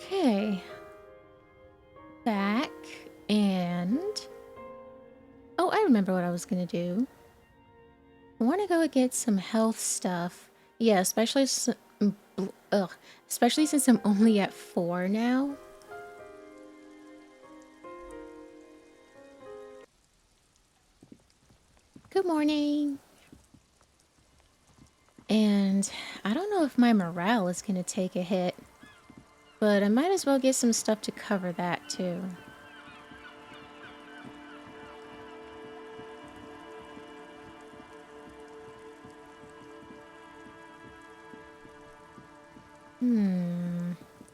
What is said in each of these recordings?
Okay. Back and... Oh, I remember what I was gonna do. I want to go get some health stuff. Yeah, especially since I'm only at 4 now. Good morning. And I don't know if my morale is gonna take a hit, but I might as well get some stuff to cover that too.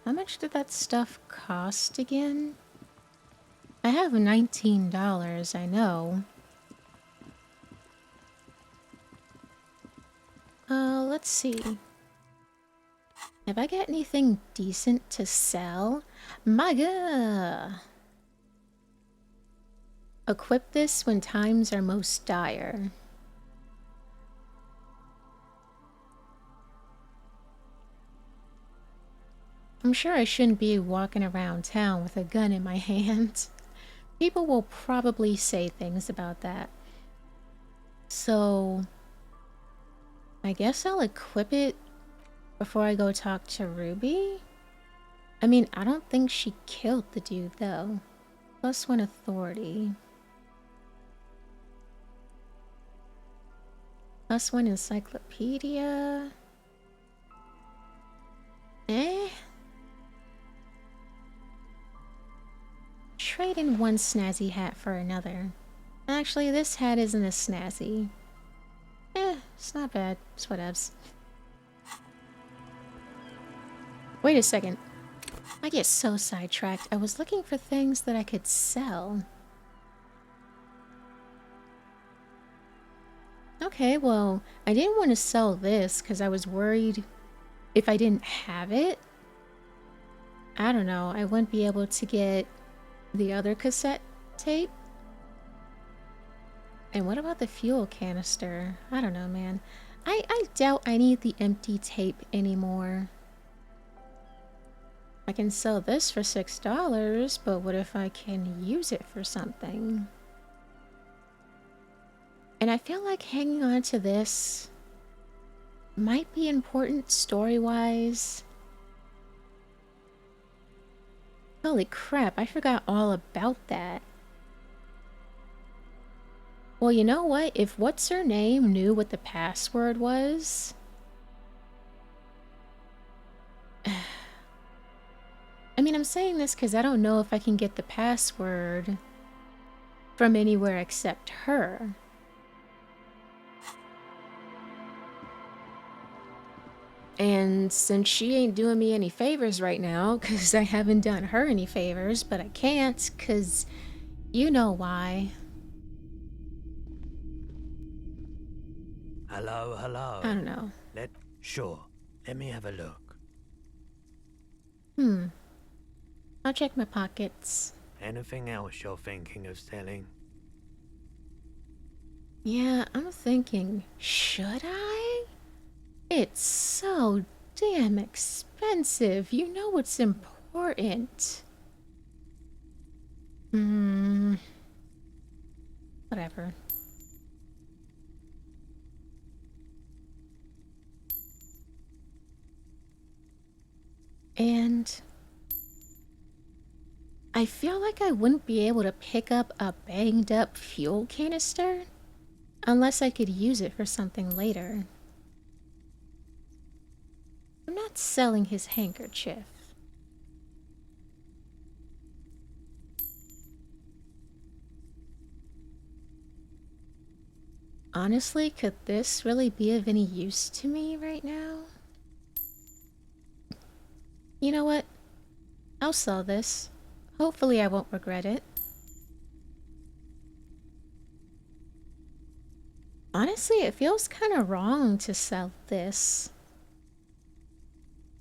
How much did that stuff cost again? I have $19, I know. Let's see. Have I got anything decent to sell? Maga! Equip this when times are most dire. I'm sure I shouldn't be walking around town with a gun in my hand. People will probably say things about that. So, I guess I'll equip it before I go talk to Ruby? I mean, I don't think she killed the dude, though. +1 authority. +1 encyclopedia. Trade in one snazzy hat for another. Actually, this hat isn't as snazzy. It's not bad. It's whatevs. Wait a second. I get so sidetracked. I was looking for things that I could sell. Okay, well, I didn't want to sell this because I was worried if I didn't have it, I don't know, I wouldn't be able to get the other cassette tape. And what about the fuel canister? I don't know, man. I doubt I need the empty tape anymore. I can sell this for $6, but what if I can use it for something? And I feel like hanging on to this might be important story-wise. Holy crap, I forgot all about that. Well, you know what? If what's-her-name knew what the password was... I mean, I'm saying this because I don't know if I can get the password from anywhere except her. And since she ain't doing me any favors right now, because I haven't done her any favors, but I can't, because you know why. Hello, hello. I don't know. Sure. Let me have a look. I'll check my pockets. Anything else you're thinking of selling? Yeah, I'm thinking, should I? It's so damn expensive. You know it's important. Whatever. And I feel like I wouldn't be able to pick up a banged up fuel canister unless I could use it for something later. I'm not selling his handkerchief. Honestly, could this really be of any use to me right now? You know what? I'll sell this. Hopefully I won't regret it. Honestly, it feels kind of wrong to sell this.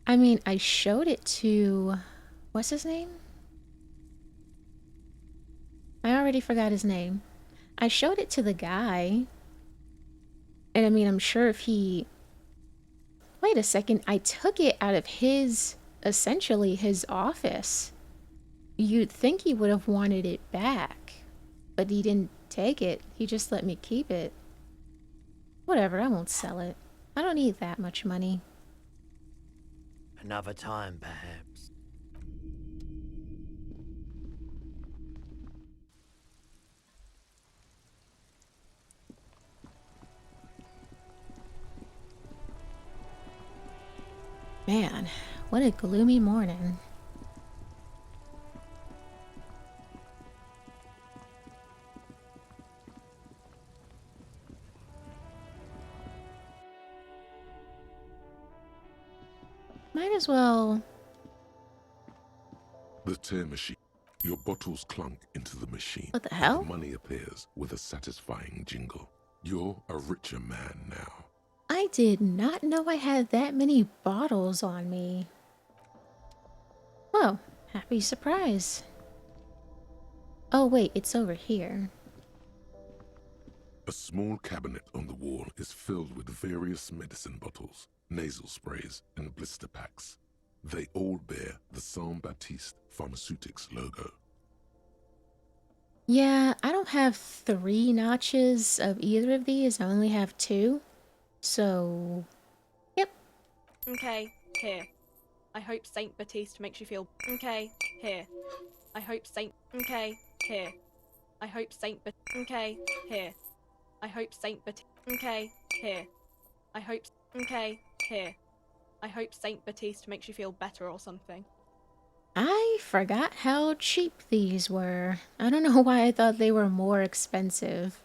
I mean, I showed it to... what's his name? I already forgot his name. I showed it to the guy. And I mean, I'm sure if he... Wait a second, I took it out of his essentially his office. You'd think he would have wanted it back, but he didn't take it. He just let me keep it. Whatever, I won't sell it. I don't need that much money. Another time, perhaps. Man, what a gloomy morning. Might as well. The tear machine. Your bottles clunk into the machine. What the and hell? the money appears with a satisfying jingle. You're a richer man now. I did not know I had that many bottles on me. Well, happy surprise. Oh wait, it's over here. A small cabinet on the wall is filled with various medicine bottles, nasal sprays, and blister packs. They all bear the Saint Baptiste Pharmaceutics logo. Yeah, I don't have 3 notches of either of these. I only have 2. So, yep. Okay, here. I hope Saint Baptiste makes you feel. Okay, here. I hope Saint. Okay, here. I hope Saint. Okay, here. I hope Saint. Okay, here. I hope. Okay, here. I hope Saint Baptiste makes you feel better or something. I forgot how cheap these were. I don't know why I thought they were more expensive.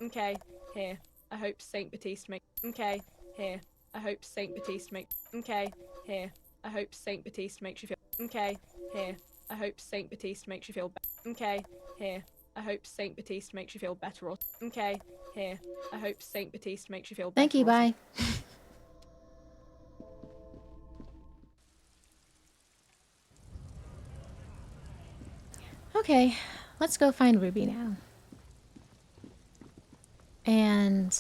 Okay, here. I hope Saint Baptiste make. Okay, here. I hope Saint Baptiste make. Okay, here. I hope Saint Baptiste makes you feel. Okay, here. I hope Saint Baptiste makes you feel. Okay, here. I hope Saint Baptiste makes you feel better or. Okay, here. I hope Saint Baptiste makes you feel better. Thank you, bye. Okay, let's go find Ruby now. And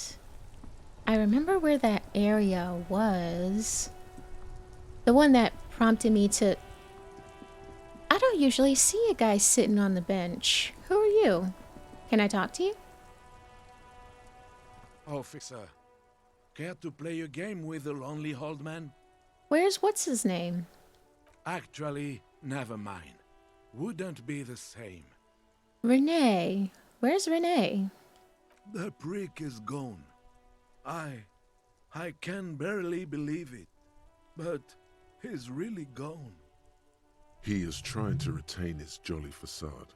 I remember where that area was. The one that prompted me to... I don't usually see a guy sitting on the bench. Who are you? Can I talk to you? Officer, care to play a game with the lonely old man? Where's what's his name? Actually, never mind. Wouldn't be the same. Renee. Where's Renee? The prick is gone. I can barely believe it. But he's really gone. He is trying to retain his jolly facade,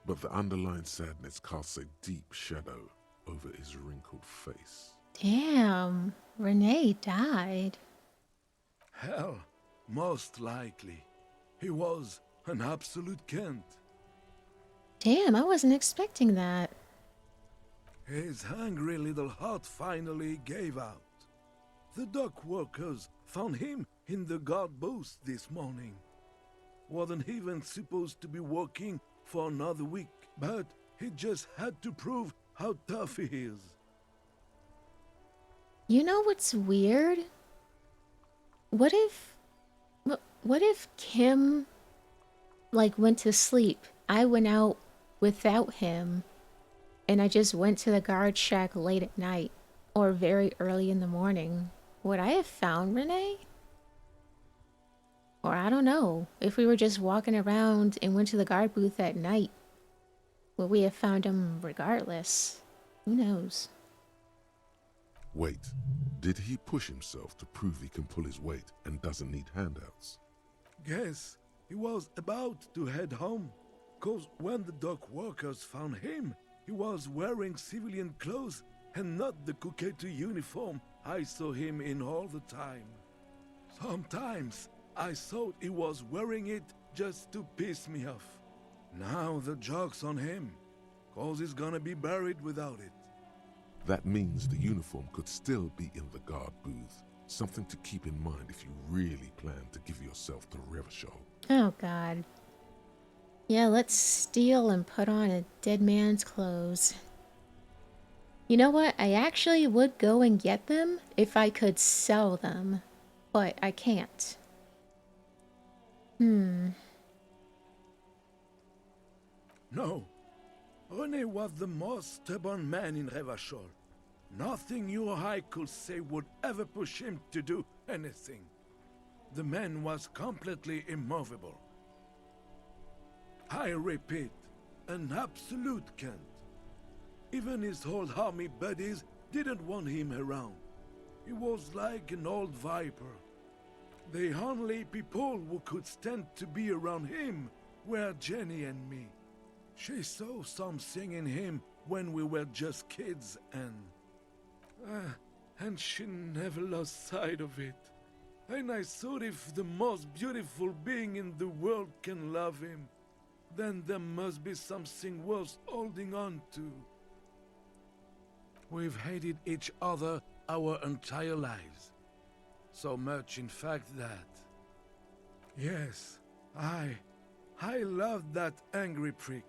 but the underlying sadness casts a deep shadow over his wrinkled face. Damn, Renee died. Hell, most likely. He was an absolute Kent. Damn, I wasn't expecting that. His hungry little heart finally gave out. The dock workers found him in the guard booth this morning. Wasn't even supposed to be working for another week, but he just had to prove how tough he is. You know what's weird? What if Kim, like, went to sleep? I went out without him, and I just went to the guard shack late at night, or very early in the morning. Would I have found Renee? Or I don't know, if we were just walking around and went to the guard booth at night, would we have found him regardless? Who knows? Wait, did he push himself to prove he can pull his weight and doesn't need handouts? Guess he was about to head home, 'cause when the dock workers found him, he was wearing civilian clothes and not the Coquette uniform I saw him in all the time. Sometimes I thought he was wearing it just to piss me off. Now the joke's on him, 'cause he's gonna be buried without it. That means the uniform could still be in the guard booth. Something to keep in mind if you really plan to give yourself to Revachol. Oh god. Yeah, let's steal and put on a dead man's clothes. You know what? I actually would go and get them if I could sell them, but I can't. Hmm. No. René was the most stubborn man in Revachol. Nothing you or I could say would ever push him to do anything. The man was completely immovable. I repeat, an absolute cunt. Even his old army buddies didn't want him around. He was like an old viper. The only people who could stand to be around him were Jenny and me. She saw something in him when we were just kids and she never lost sight of it. And I thought if the most beautiful being in the world can love him, then there must be something worth holding on to. We've hated each other our entire lives. So much, in fact, that... Yes, I loved that angry prick.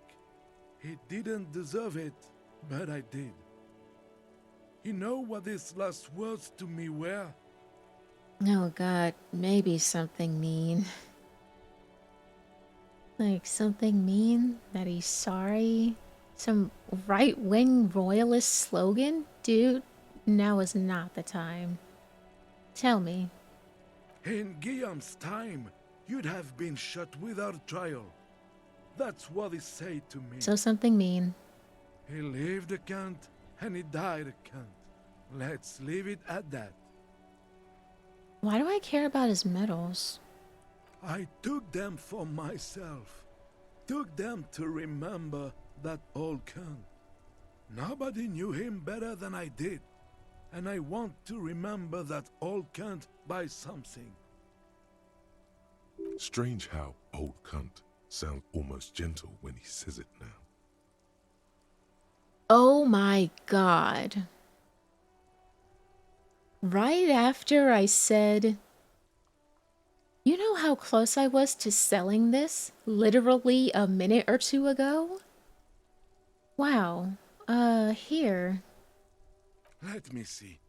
He didn't deserve it, but I did. You know what his last words to me were? Oh god, maybe something mean. Like something mean that he's sorry? Some right-wing royalist slogan? Dude, now is not the time. Tell me. In Guillaume's time, you'd have been shot without trial. That's what he said to me. So something mean. He lived a cunt, and he died a cunt. Let's leave it at that. Why do I care about his medals? I took them for myself. Took them to remember that old cunt. Nobody knew him better than I did. And I want to remember that old cunt by something. Strange how old cunt sounds almost gentle when he says it now. Oh my god. Right after I said, you know how close I was to selling this literally a minute or two ago? Wow. Here. Let me see.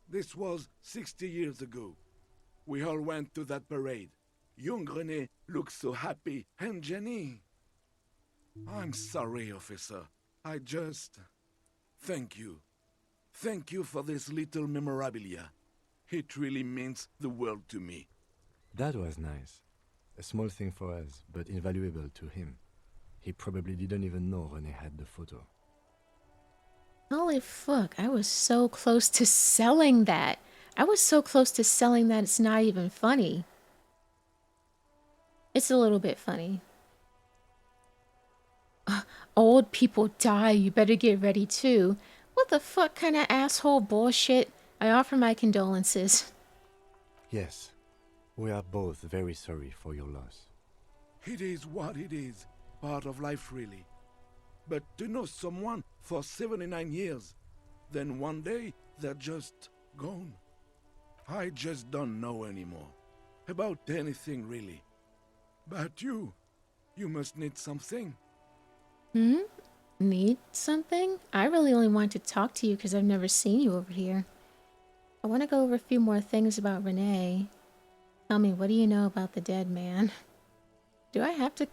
This was 60 years ago. We all went to that parade. Young René looked so happy, and Jenny... I'm sorry, officer. I just... Thank you. Thank you for this little memorabilia. It really means the world to me. That was nice. A small thing for us, but invaluable to him. He probably didn't even know René had the photo. Holy fuck, I was so close to selling that. I was so close to selling that it's not even funny. It's a little bit funny. Old people die, you better get ready too. What the fuck kind of asshole bullshit? I offer my condolences. Yes, we are both very sorry for your loss. It is what it is. Part of life, really. But to know someone for 79 years, then one day they're just gone. I just don't know anymore. About anything, really. But you must need something. Need something? I really only want to talk to you because I've never seen you over here. I want to go over a few more things about René. Tell me, what do you know about the dead man? Do I have to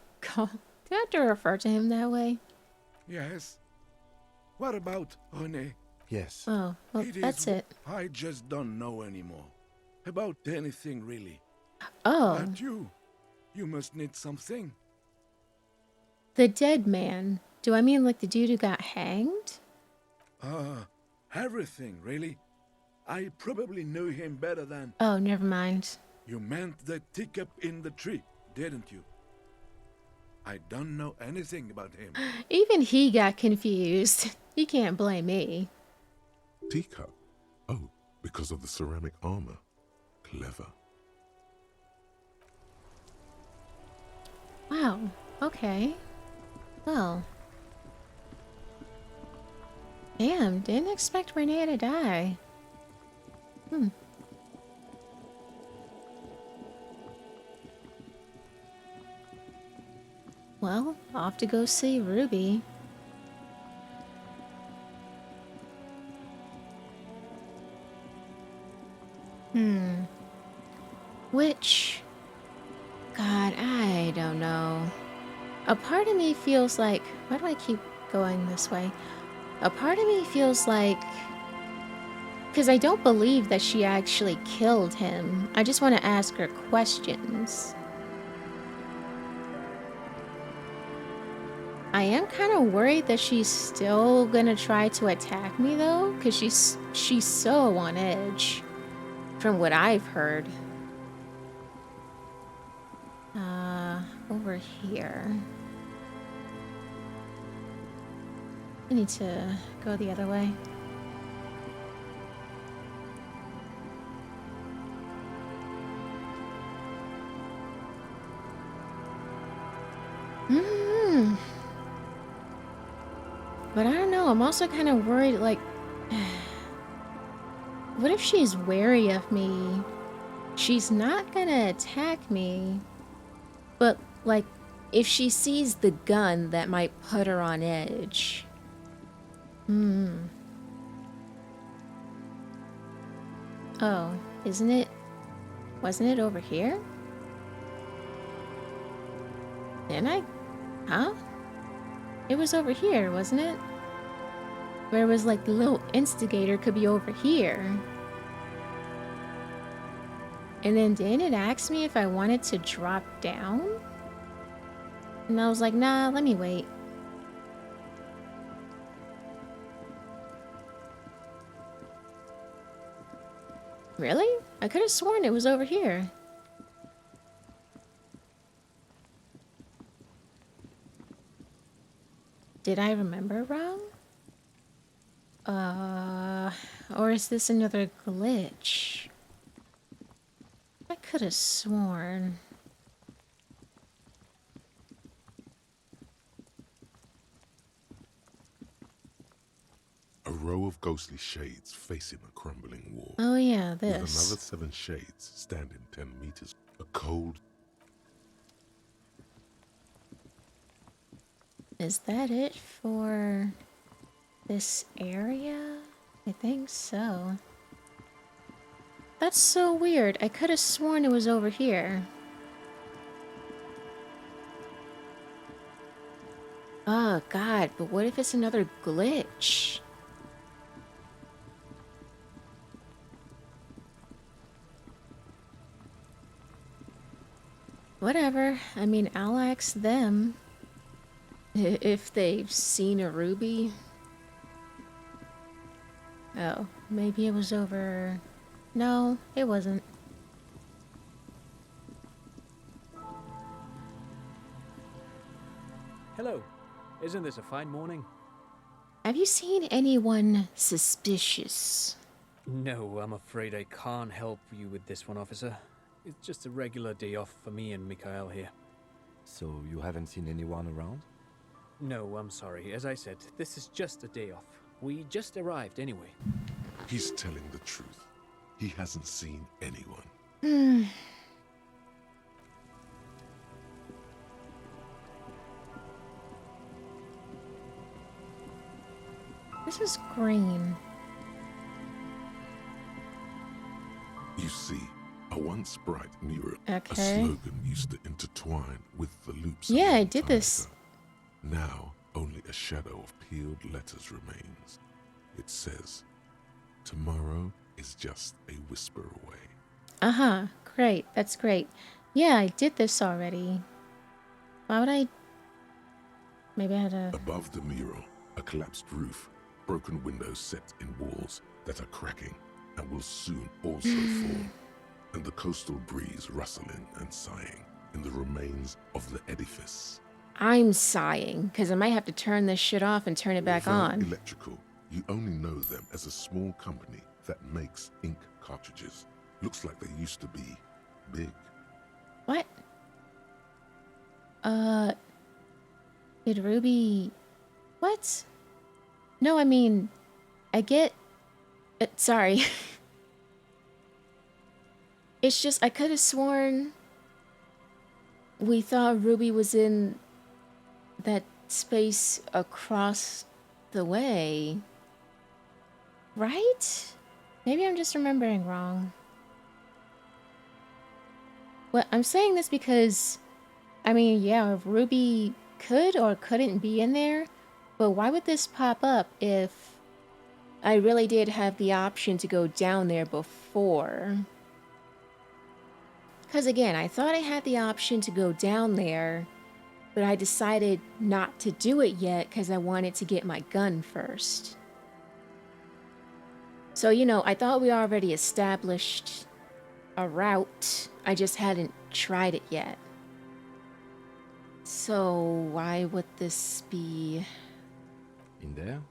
refer to him that way? Yes. What about René? Yes, Oh, well, that's it. I just don't know anymore. About anything, really. Oh, But you must need something. the dead man. Do I mean like the dude who got hanged? Everything, really. I probably knew him better than... Oh, never mind. You meant the teacup in the tree, didn't you? I don't know anything about him. Even he got confused. You can't blame me. Teacup? Oh, because of the ceramic armor. Clever. Wow, okay. Well. Damn, didn't expect René to die. Well, off to go see Ruby. Which... God, I don't know. A part of me feels like... Why do I keep going this way? A part of me feels like... Because I don't believe that she actually killed him. I just want to ask her questions. I am kind of worried that she's still gonna try to attack me though, because she's so on edge, from what I've heard. Over here. I need to go the other way. But I don't know, I'm also kind of worried, like... What if she's wary of me? She's not gonna attack me. But, like, if she sees the gun, that might put her on edge. Oh, isn't it... Wasn't it over here? Didn't I... Huh? It was over here, wasn't it? Where it was like the little instigator could be over here. And then didn't it ask me if I wanted to drop down? And I was like, nah, let me wait. Really? I could have sworn it was over here. Did I remember wrong? Or is this another glitch? I could have sworn. A row of ghostly shades facing a crumbling wall. Oh yeah, With this. another 7 shades standing 10 meters. A cold... Is that it for this area? I think so. That's so weird. I could have sworn it was over here. Oh god, but what if it's another glitch? Whatever. I mean, I'll ask them if they've seen a ruby. Oh, maybe it was over... No, it wasn't. Hello. Isn't this a fine morning? Have you seen anyone suspicious? No, I'm afraid I can't help you with this one, officer. It's just a regular day off for me and Mikhail here. So you haven't seen anyone around? No, I'm sorry. As I said, this is just a day off. We just arrived anyway. He's telling the truth. He hasn't seen anyone. This is green. You see, a once bright mural, a Okay. slogan used to intertwine with the loops. Yeah, of I the did entire this. gun. Now, only a shadow of peeled letters remains. It says, "Tomorrow is just a whisper away." Uh-huh. Great. That's great. Yeah, I did this already. Why would I... Maybe I had to... Above the mural, a collapsed roof, broken windows set in walls that are cracking and will soon also fall, and the coastal breeze rustling and sighing in the remains of the edifice. I'm sighing, because I might have to turn this shit off and turn it back Without on. Electrical, you only know them as a small company that makes ink cartridges. Looks like they used to be big. What? Did Ruby... What? No, I mean... I get... sorry. It's just, I could have sworn... We thought Ruby was in... that space across the way. Right? Maybe I'm just remembering wrong. Well, I'm saying this because I mean, yeah, Ruby could or couldn't be in there, but why would this pop up if I really did have the option to go down there before? Because again, I thought I had the option to go down there, but I decided not to do it yet because I wanted to get my gun first. So, you know, I thought we already established a route. I just hadn't tried it yet. So, why would this be? In there?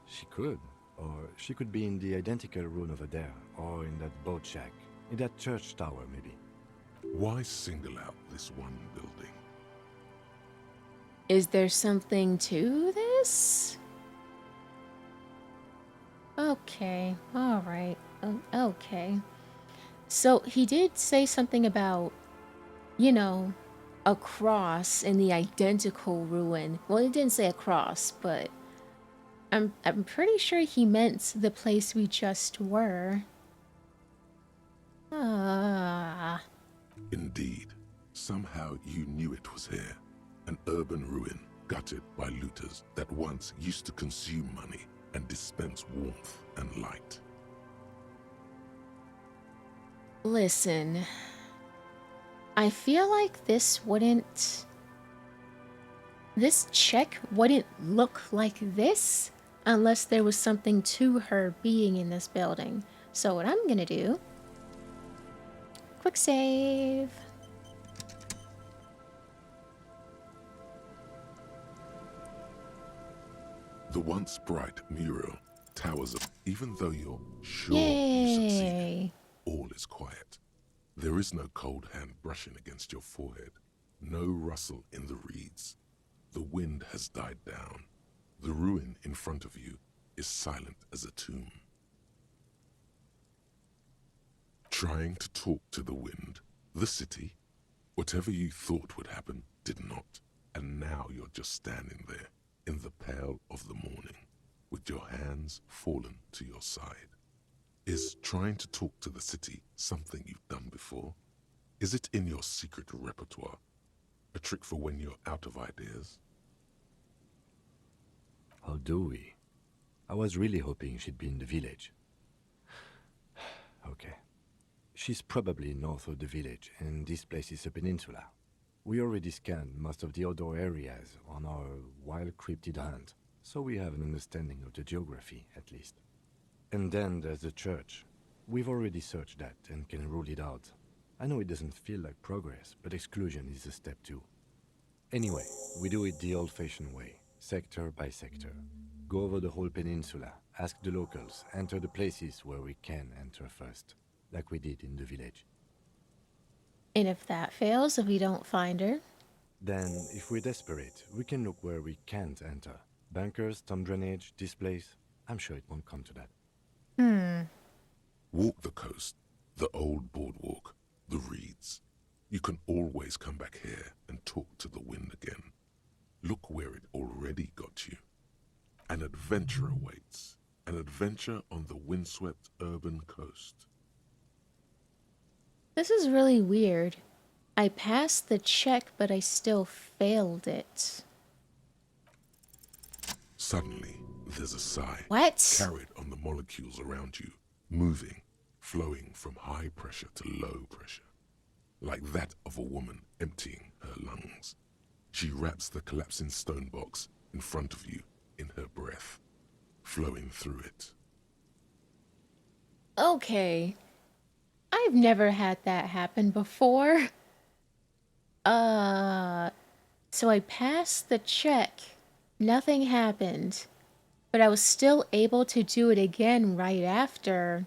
She could. Or she could be in the identical room over there, or in that boat shack, in that church tower, maybe. Why single out this one building? Is there something to this? Okay, alright, okay. So he did say something about, you know, a cross in the identical ruin. Well, he didn't say a cross, but I'm pretty sure he meant the place we just were. Ah. Indeed, somehow you knew it was here. An urban ruin gutted by looters that once used to consume money and dispense warmth and light. Listen, I feel like this check wouldn't look like this unless there was something to her being in this building. So what I'm gonna do, quick save. The once bright mural towers up, even though you're sure you succeeded. Yay. All is quiet. There is no cold hand brushing against your forehead, no rustle in the reeds. The wind has died down. The ruin in front of you is silent as a tomb. Trying to talk to the wind, the city, whatever you thought would happen did not, and now you're just standing there in the pale of the morning, with your hands fallen to your side. Is trying to talk to the city something you've done before? Is it in your secret repertoire? A trick for when you're out of ideas? How do we? I was really hoping she'd be in the village. Okay. She's probably north of the village, and this place is a peninsula. We already scanned most of the outdoor areas on our wild cryptid hunt, so we have an understanding of the geography, at least. And then there's the church. We've already searched that and can rule it out. I know it doesn't feel like progress, but exclusion is a step too. Anyway, we do it the old-fashioned way, sector by sector. Go over the whole peninsula, ask the locals, enter the places where we can enter first, like we did in the village. And if that fails, if we don't find her, Then, if we're desperate, we can look where we can't enter. Bunkers, storm drainage, this place. I'm sure it won't come to that. Walk the coast, the old boardwalk, the reeds. You can always come back here and talk to the wind again. Look where it already got you. An adventure awaits. An adventure on the windswept urban coast. this is really weird. I passed the check, but I still failed it. Suddenly, there's a sigh. What? Carried on the molecules around you, moving, flowing from high pressure to low pressure. Like that of a woman emptying her lungs. She wraps the collapsing stone box in front of you in her breath, flowing through it. Okay. I've never had that happen before. So I passed the check. Nothing happened. But I was still able to do it again right after.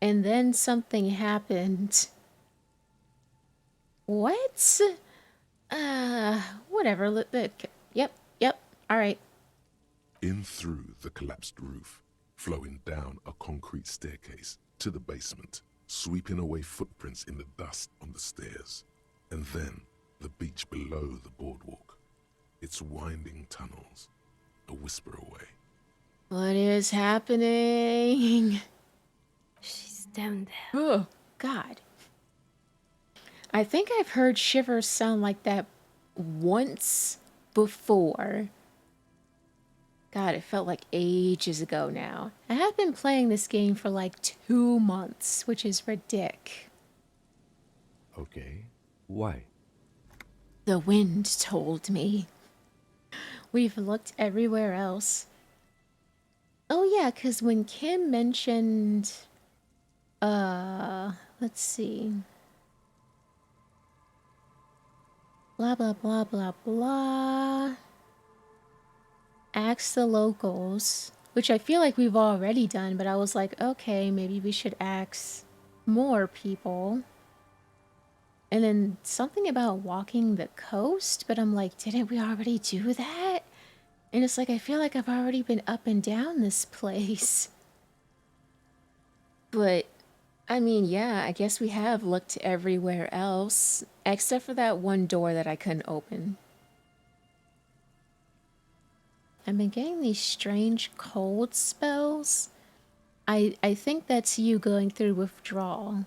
And then something happened. What? Whatever. Yep. Alright. In through the collapsed roof, flowing down a concrete staircase to the basement, sweeping away footprints in the dust on the stairs, and then the beach below the boardwalk, its winding tunnels, a whisper away. What is happening? She's down there. Oh, God. I think I've heard shivers sound like that once before. God, it felt like ages ago now. I have been playing this game for like 2 months, which is ridiculous. Okay. Why? The wind told me. We've looked everywhere else. Oh yeah, because when Kim mentioned... let's see. Blah, blah, blah, blah, blah. Ask the locals, which I feel like we've already done, but I was like, okay, maybe we should ask more people. And then something about walking the coast, but I'm like, didn't we already do that? And it's like, I feel like I've already been up and down this place. But, I mean, yeah, I guess we have looked everywhere else, except for that one door that I couldn't open. I've been getting these strange cold spells. I think that's you going through withdrawal.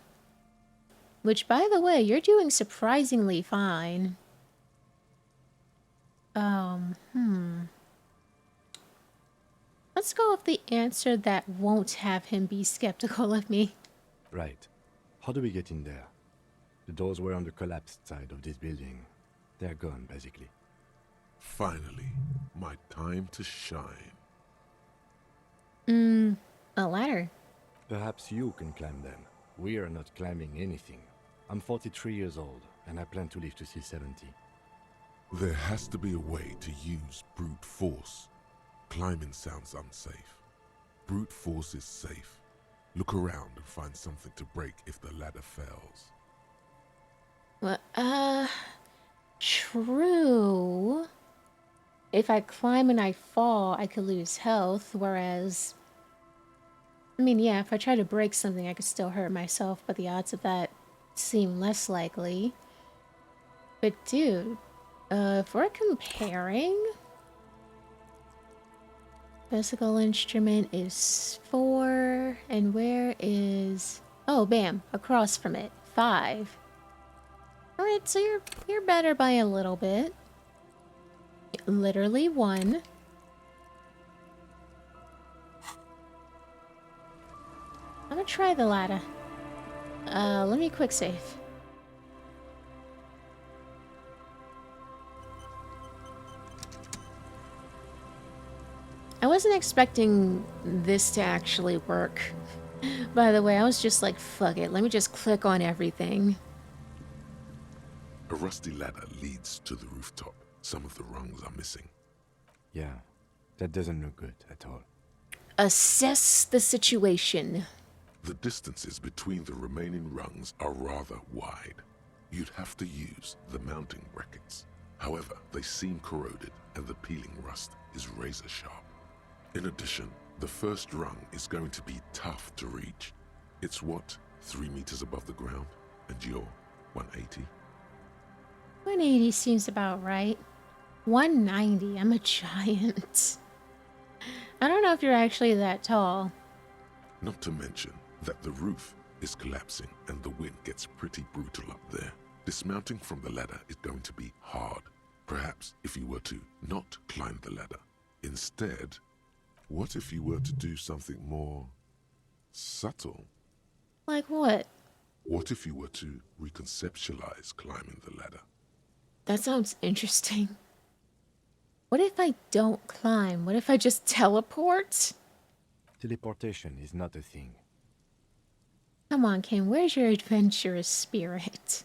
Which, by the way, you're doing surprisingly fine. Let's go with the answer that won't have him be skeptical of me. Right. How do we get in there? The doors were on the collapsed side of this building. They're gone, basically. Finally, my time to shine. A ladder. Perhaps you can climb them. We are not climbing anything. I'm 43 years old, and I plan to live to see 70. There has to be a way to use brute force. Climbing sounds unsafe. Brute force is safe. Look around and find something to break if the ladder fails. Well, true. If I climb and I fall, I could lose health, whereas... I mean, yeah, if I try to break something, I could still hurt myself, but the odds of that seem less likely. But dude, if we're comparing... Physical instrument is 4, and where is... Oh, bam, across from it, 5. Alright, so you're better by a little bit. Literally 1. I'm gonna try the ladder. Let me quick save. I wasn't expecting this to actually work. By the way, I was just like, fuck it, let me just click on everything. A rusty ladder leads to the rooftop. Some of the rungs are missing. Yeah, that doesn't look good at all. Assess the situation. The distances between the remaining rungs are rather wide. You'd have to use the mounting brackets. However, they seem corroded and the peeling rust is razor sharp. In addition, the first rung is going to be tough to reach. It's what, 3 meters above the ground? And you're 180? 180 seems about right. 190, I'm a giant. I don't know if you're actually that tall. Not to mention that the roof is collapsing and the wind gets pretty brutal up there. Dismounting from the ladder is going to be hard. Perhaps if you were to not climb the ladder. Instead, what if you were to do something more subtle? Like what? What if you were to reconceptualize climbing the ladder? That sounds interesting. What if I don't climb? What if I just teleport? Teleportation is not a thing. Come on, Kim, where's your adventurous spirit?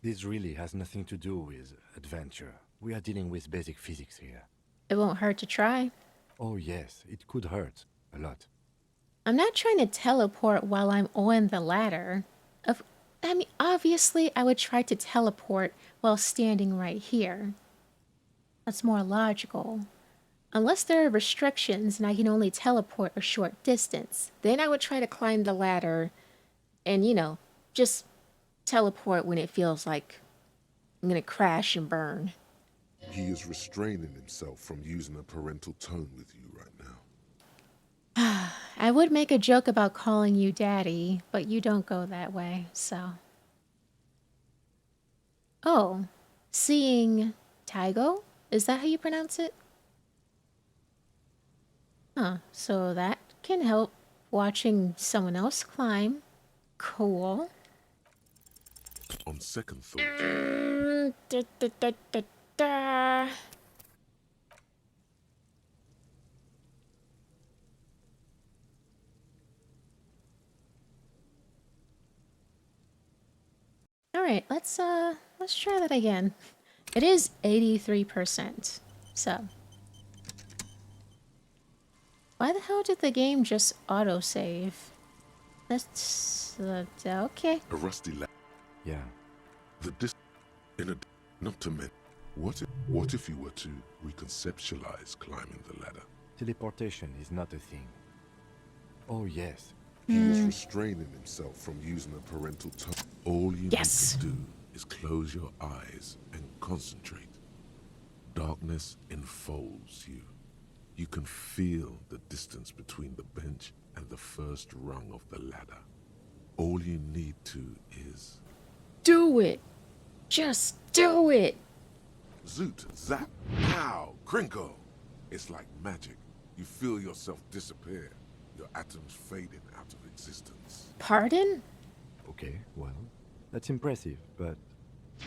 This really has nothing to do with adventure. We are dealing with basic physics here. It won't hurt to try. Oh yes, it could hurt. A lot. I'm not trying to teleport while I'm on the ladder. I mean, obviously, I would try to teleport while standing right here. That's more logical. Unless there are restrictions and I can only teleport a short distance, then I would try to climb the ladder and, you know, just teleport when it feels like I'm gonna crash and burn. He is restraining himself from using a parental tone with you right now. I would make a joke about calling you daddy, but you don't go that way, so. Oh, seeing Taigo. Is that how you pronounce it? Huh. So that can help watching someone else climb. Cool. On second thought, Da, da, da, da, da. All right, let's try that again. It is 83%. So, why the hell did the game just autosave? Let's okay. a rusty ladder. Yeah. The dis in a not to mention. What if you were to reconceptualize climbing the ladder? Teleportation is not a thing. Oh, yes. He was restraining himself from using a parental touch. All you Yes. need to do is close your eyes and concentrate. Darkness enfolds you. You can feel the distance between the bench and the first rung of the ladder. All you need to is Do it. Just do it. zoot, zap, pow, crinkle. It's like magic. You feel yourself disappear, your atoms fading out of existence. Pardon? Okay, well, that's impressive, but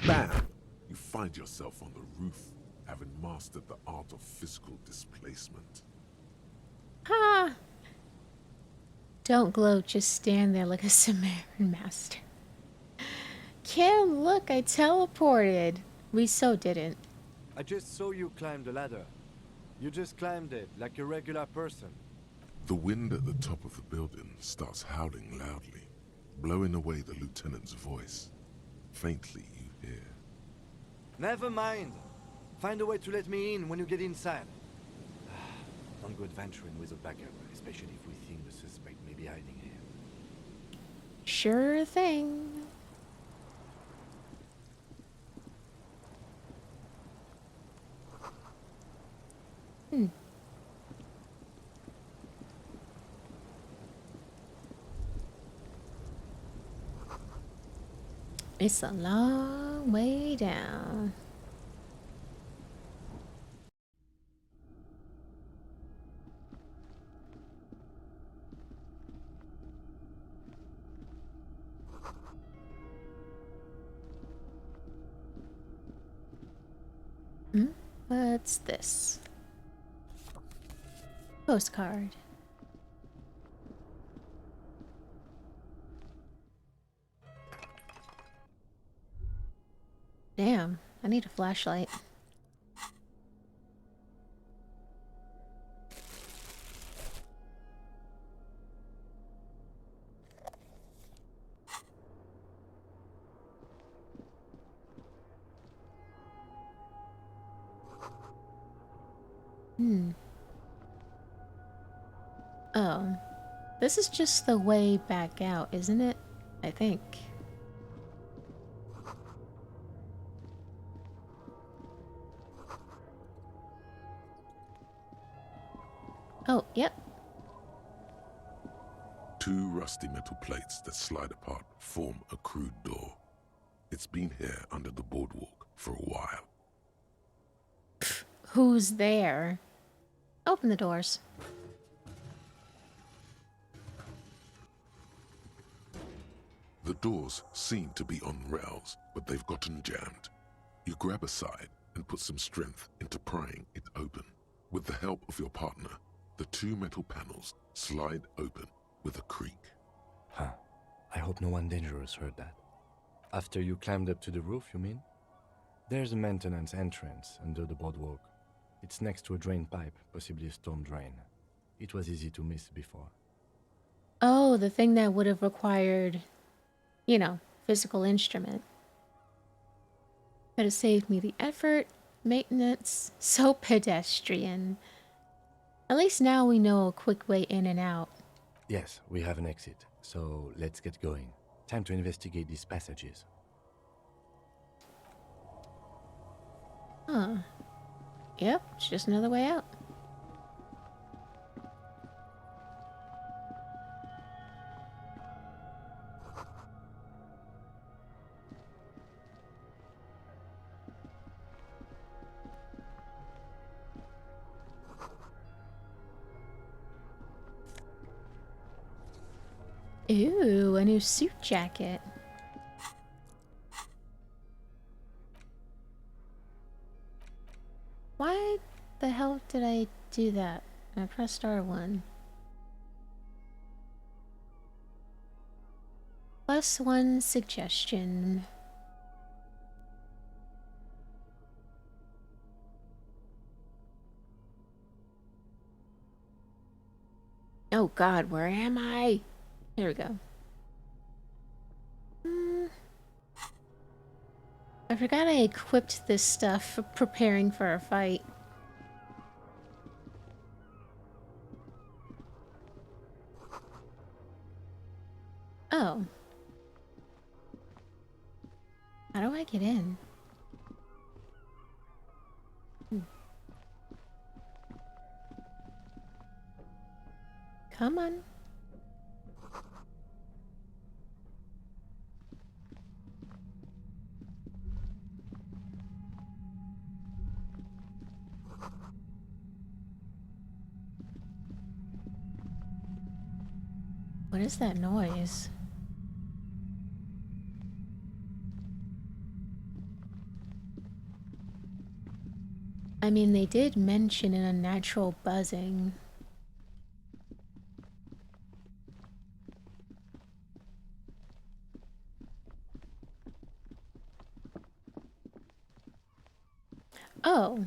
Bam! You find yourself on the roof, having mastered the art of physical displacement. Ah. Don't gloat, just stand there like a Samaritan master. Kim, look, I teleported. We so didn't. I just saw you climb the ladder. You just climbed it like a regular person. The wind at the top of the building starts howling loudly, blowing away the lieutenant's voice. Faintly you hear. Never mind. Find a way to let me in when you get inside. Don't go adventuring with a backup, especially if we think the suspect may be hiding here. Sure thing. It's a long way down. What's this? Postcard. Damn, I need a flashlight. Oh, this is just the way back out, isn't it? I think. Oh, yep. Two rusty metal plates that slide apart form a crude door. It's been here under the boardwalk for a while. Who's there? Open the doors. The doors seem to be on rails, but they've gotten jammed. You grab a side and put some strength into prying it open. With the help of your partner, the two metal panels slide open with a creak. Huh. I hope no one dangerous heard that. After you climbed up to the roof, you mean? There's a maintenance entrance under the boardwalk. It's next to a drain pipe, possibly a storm drain. It was easy to miss before. Oh, the thing that would have required, you know, physical instrument. Could have saved me the effort, maintenance. So pedestrian. At least now we know a quick way in and out. Yes, we have an exit, so let's get going. Time to investigate these passages. Huh. Yep, it's just another way out. Ooh, a new suit jacket. Why the hell did I do that? I pressed R1. +1 suggestion. Oh god, where am I? There we go. I forgot I equipped this stuff for preparing for a fight. Oh. How do I get in? Come on. What is that noise? I mean, they did mention an unnatural buzzing. Oh.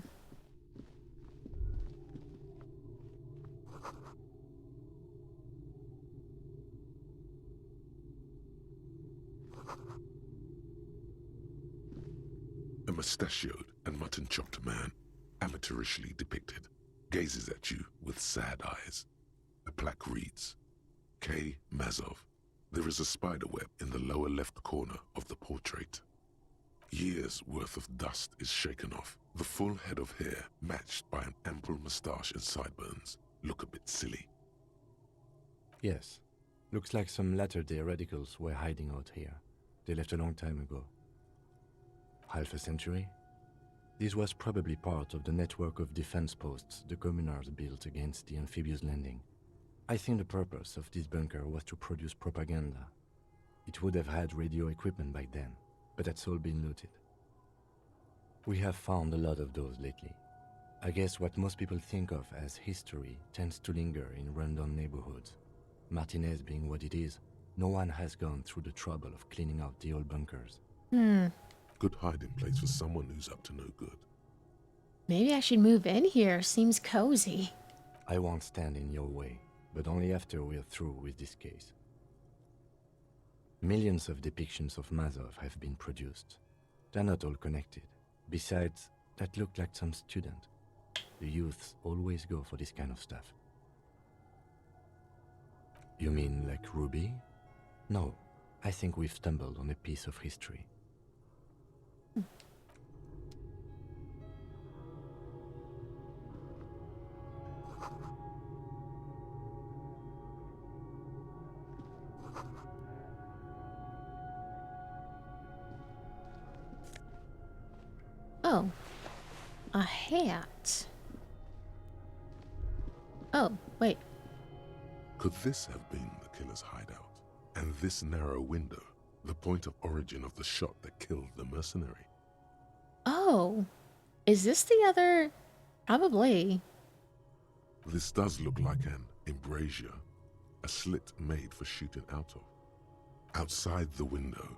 A mustachioed and mutton-chopped man, amateurishly depicted, gazes at you with sad eyes. A plaque reads, K. Mazov. There is a spider web in the lower left corner of the portrait. Years' worth of dust is shaken off. The full head of hair, matched by an ample moustache and sideburns, look a bit silly. Yes. Looks like some latter-day radicals were hiding out here. They left a long time ago. Half a century? This was probably part of the network of defense posts the communards built against the amphibious landing. I think the purpose of this bunker was to produce propaganda. It would have had radio equipment back then, but that's all been looted. We have found a lot of those lately. I guess what most people think of as history tends to linger in rundown neighborhoods. Martinez being what it is, no one has gone through the trouble of cleaning out the old bunkers. Good hiding place for someone who's up to no good. Maybe I should move in here. Seems cozy. I won't stand in your way, but only after we're through with this case. Millions of depictions of Mazov have been produced. They're not all connected. Besides, that looked like some student. The youths always go for this kind of stuff. You mean like Ruby? No, I think we've stumbled on a piece of history. Oh. A hat. Oh, wait. Could this have been the killer's hideout? And this narrow window, the point of origin of the shot that killed the mercenary? Oh. Is this the other... Probably. This does look like an embrasure, a slit made for shooting out of. Outside the window,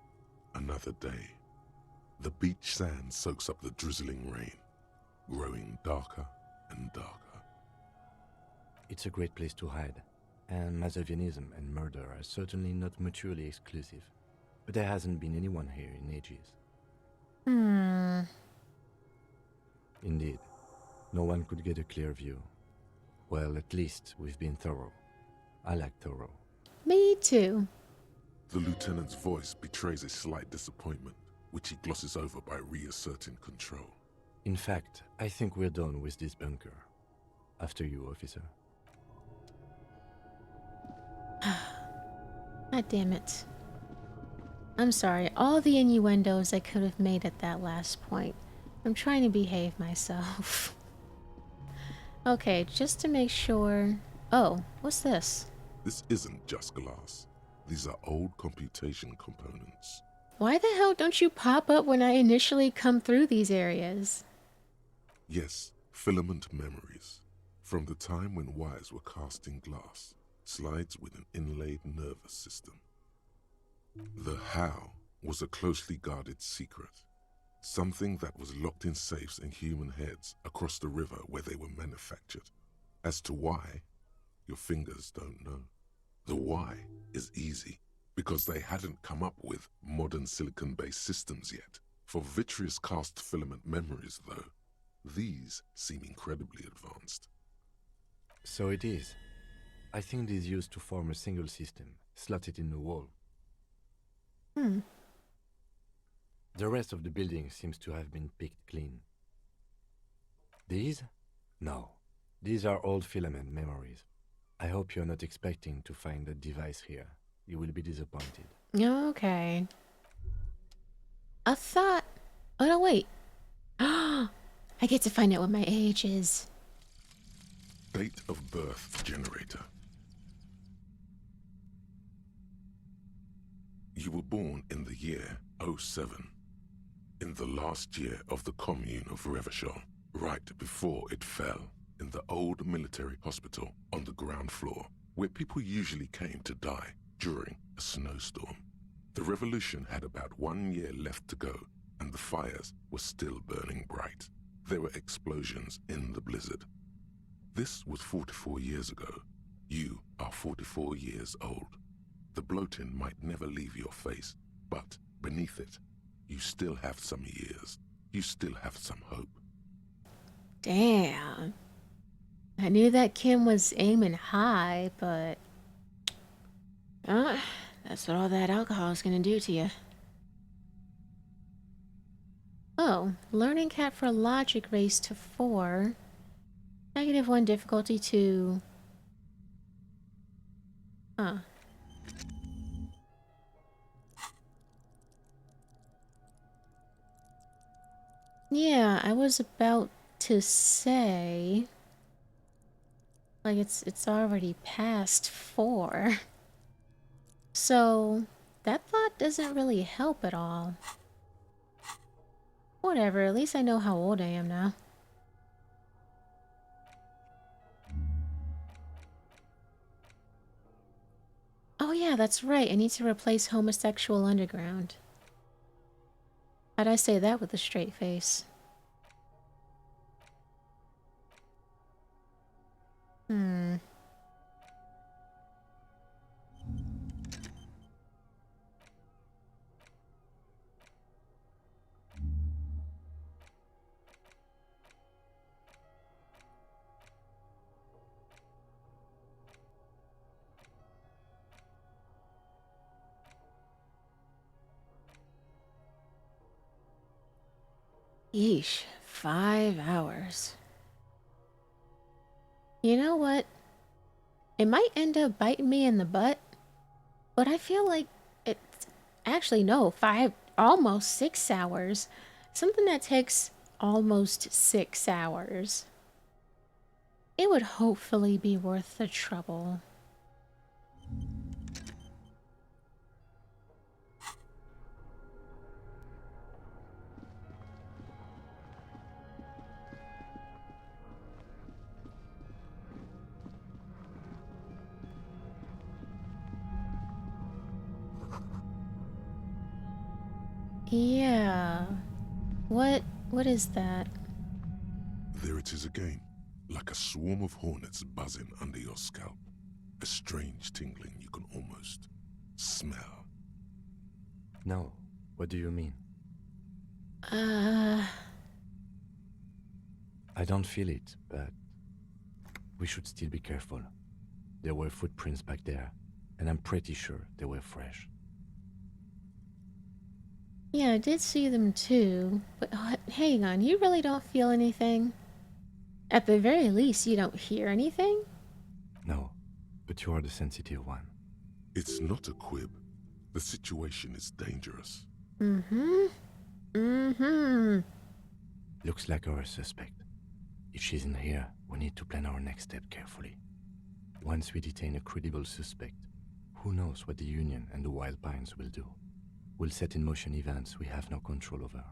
another day. The beach sand soaks up the drizzling rain, growing darker and darker. It's a great place to hide, and Mazovianism and murder are certainly not mutually exclusive. But there hasn't been anyone here in ages. Indeed, no one could get a clear view. Well, at least we've been thorough. I like thorough. Me too. The lieutenant's voice betrays a slight disappointment, which he glosses over by reasserting control. In fact, I think we're done with this bunker. After you, officer. God damn it. I'm sorry. All the innuendos I could have made at that last point. I'm trying to behave myself. Okay, just to make sure... Oh, what's this? This isn't just glass. These are old computation components. Why the hell don't you pop up when I initially come through these areas? Yes, filament memories. From the time when wires were cast in glass, slides with an inlaid nervous system. The how was a closely guarded secret. Something that was locked in safes in human heads across the river where they were manufactured. As to why, your fingers don't know. The why is easy, because they hadn't come up with modern silicon-based systems yet. For vitreous cast filament memories, though, these seem incredibly advanced. So it is. I think it is used to form a single system, slotted in the wall. The rest of the building seems to have been picked clean. These? No. These are old filament memories. I hope you're not expecting to find that device here. You will be disappointed. Okay. I thought... Oh, no, wait. I get to find out what my age is. Date of birth generator. You were born in the year 07, in the last year of the commune of Revachol, right before it fell, in the old military hospital on the ground floor, where people usually came to die during a snowstorm. The revolution had about 1 year left to go, and the fires were still burning bright. There were explosions in the blizzard. This was 44 years ago. You are 44 years old. The bloating might never leave your face, but beneath it, you still have some years. You still have some hope. Damn. I knew that Kim was aiming high, but... that's what all that alcohol is gonna do to you. Oh, learning cat for logic raised to 4. -1 difficulty to... Huh. Yeah, I was about to say... Like, it's already past 4. So, that thought doesn't really help at all. Whatever, at least I know how old I am now. Oh yeah, that's right, I need to replace homosexual underground. How'd I say that with a straight face? Yeesh, 5 hours. You know what? It might end up biting me in the butt, but I feel like it's actually no, almost 6 hours. Something that takes almost 6 hours. It would hopefully be worth the trouble. Yeah. What is that? There it is again, like a swarm of hornets buzzing under your scalp. A strange tingling you can almost smell. No. What do you mean? Uh... I don't feel it, but we should still be careful. There were footprints back there, and I'm pretty sure they were fresh. Yeah, I did see them too, but hang on, you really don't feel anything? At the very least, you don't hear anything? No, but you are the sensitive one. It's not a quib. The situation is dangerous. Looks like our suspect. If she's in here, we need to plan our next step carefully. Once we detain a credible suspect, Who knows what the Union and the Wild Pines will do? Will set in motion events we have no control over.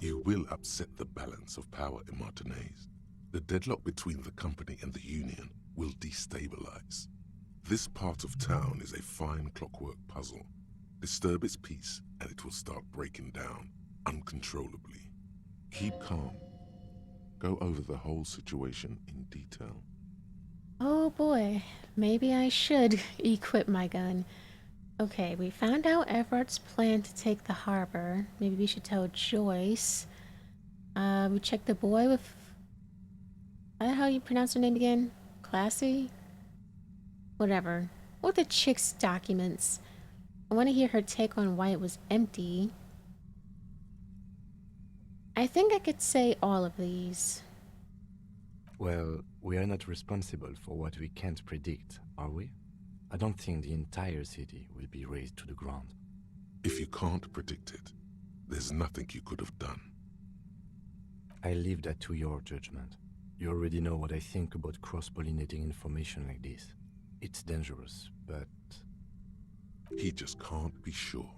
You will upset the balance of power in Martinez. The deadlock between the company and the Union will destabilize. This part of town is a fine clockwork puzzle. Disturb its peace and it will start breaking down uncontrollably. Keep calm. Go over the whole situation in detail. Oh boy, maybe I should equip my gun. Okay, we found out Everett's plan to take the harbor. Maybe we should tell Joyce. We checked the boy with... how you pronounce her name again? Classy? Whatever. Or the chick's documents. I want to hear her take on why it was empty. I think I could say all of these. Well, we are not responsible for what we can't predict, are we? I don't think the entire city will be razed to the ground. If you can't predict it, there's nothing you could have done. I leave that to your judgment. You already know what I think about cross-pollinating information like this. It's dangerous, but... He just can't be sure.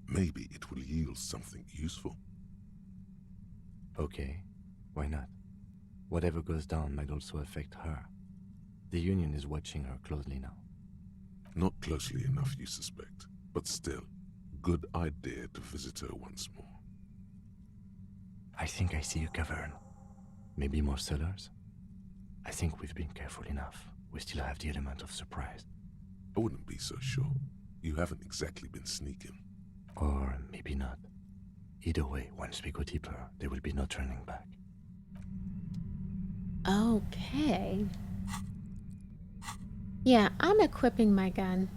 Maybe it will yield something useful. Okay, why not? Whatever goes down might also affect her. The Union is watching her closely now. Not closely enough, you suspect, but still, good idea to visit her once more. I think I see a cavern. Maybe more cellars? I think we've been careful enough. We still have the element of surprise. I wouldn't be so sure. You haven't exactly been sneaking. Or maybe not. Either way, once we go deeper, there will be no turning back. Okay. Yeah, I'm equipping my gun.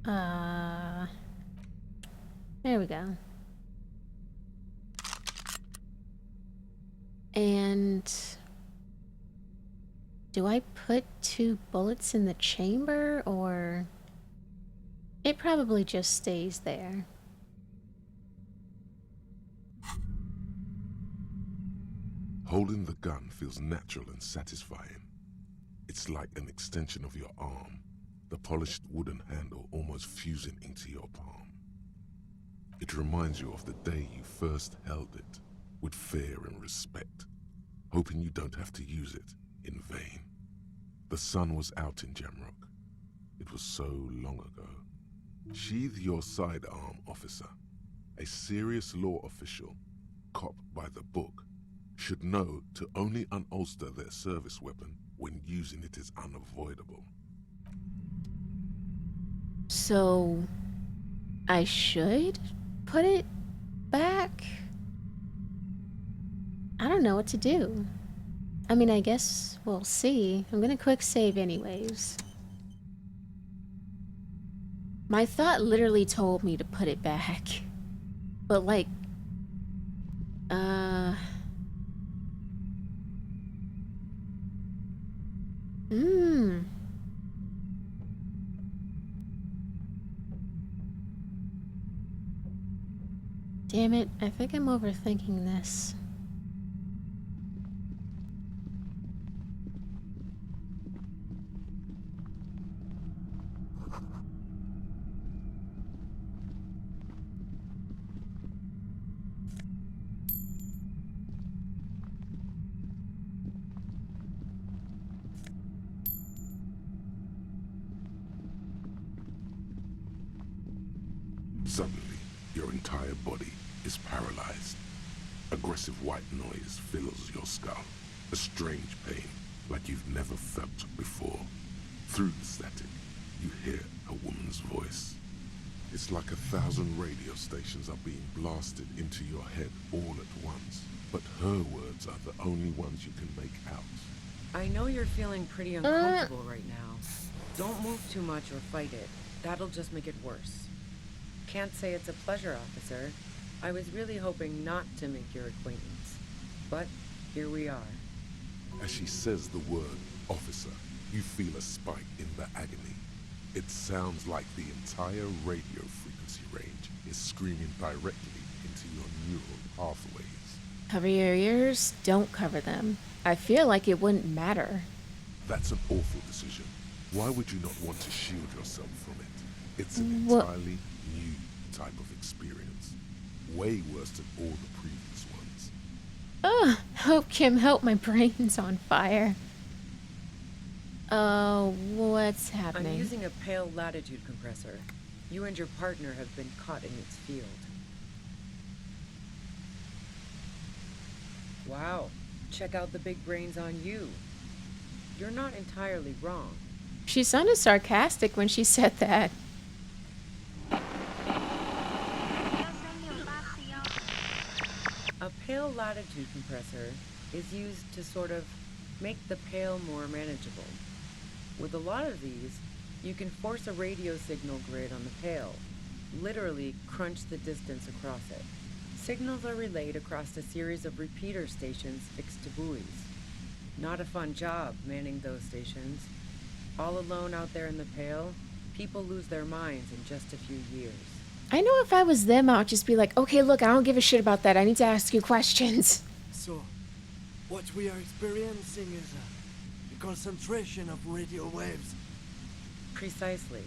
There we go. And do I put 2 bullets in the chamber, or it probably just stays there? Holding the gun feels natural and satisfying. It's like an extension of your arm, the polished wooden handle almost fusing into your palm. It reminds you of the day you first held it, with fear and respect, hoping you don't have to use it in vain. The sun was out in Jamrock. It was so long ago. Sheathe your sidearm, officer. A serious law official, cop by the book, should know to only unholster their service weapon when using it is unavoidable. So, I should put it back? I don't know what to do. I mean, I guess we'll see. I'm gonna quick save anyways. My thought literally told me to put it back. But like, Damn it, I think I'm overthinking this. Suddenly, your entire body is paralyzed. Aggressive white noise fills your skull. A strange pain, like you've never felt before. Through the static, you hear a woman's voice. It's like 1,000 radio stations are being blasted into your head all at once. But her words are the only ones you can make out. I know you're feeling pretty uncomfortable right now. Don't move too much or fight it. That'll just make it worse. Can't say it's a pleasure, officer. I was really hoping not to make your acquaintance. But here we are. As she says the word officer, you feel a spike in the agony. It sounds like the entire radio frequency range is screaming directly into your neural pathways. Cover your ears, don't cover them. I feel like it wouldn't matter. That's an awful decision. Why would you not want to shield yourself from it? It's an Well, entirely new type of experience. Way worse than all the previous ones. help Kim, help, my brain's on fire. What's I'm happening? using a pale latitude compressor. You and your partner have been caught in its field. Wow, check out the big brains on you. You're not entirely wrong. She sounded sarcastic when she said that. A pale latitude compressor is used to sort of make the pale more manageable. With a lot of these, you can force a radio signal grid on the pale, literally crunch the distance across it. Signals are relayed across a series of repeater stations fixed to buoys. Not a fun job manning those stations. All alone out there in the pale, people lose their minds in just a few years. I know if I was them, I would just be like, okay, look, I don't give a shit about that. I need to ask you questions. So, what we are experiencing is a concentration of radio waves. Precisely.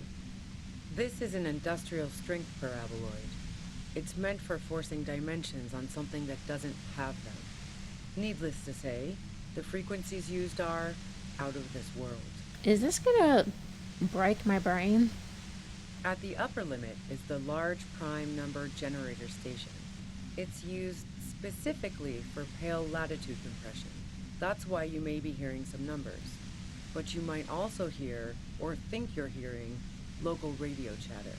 This is an industrial strength paraboloid. It's meant for forcing dimensions on something that doesn't have them. Needless to say, the frequencies used are out of this world. Is this gonna break my brain? At the upper limit is the large prime number generator station. It's used specifically for pale latitude compression. That's why you may be hearing some numbers. But you might also hear, or think you're hearing, local radio chatter.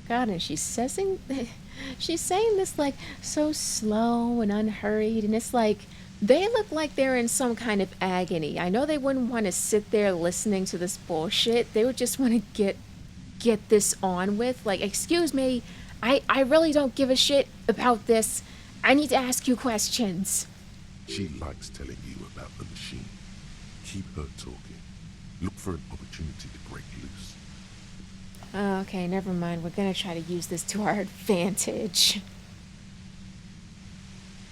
God, and she's saying this like so slow and unhurried, and it's like they look like they're in some kind of agony. I know they wouldn't want to sit there listening to this bullshit. They would just want to get this on with. Like, excuse me, I really don't give a shit about this. I need to ask you questions. She likes telling you about the machine. Keep her talking. Look for an opportunity to break loose. Okay, never mind. We're gonna try to use this to our advantage.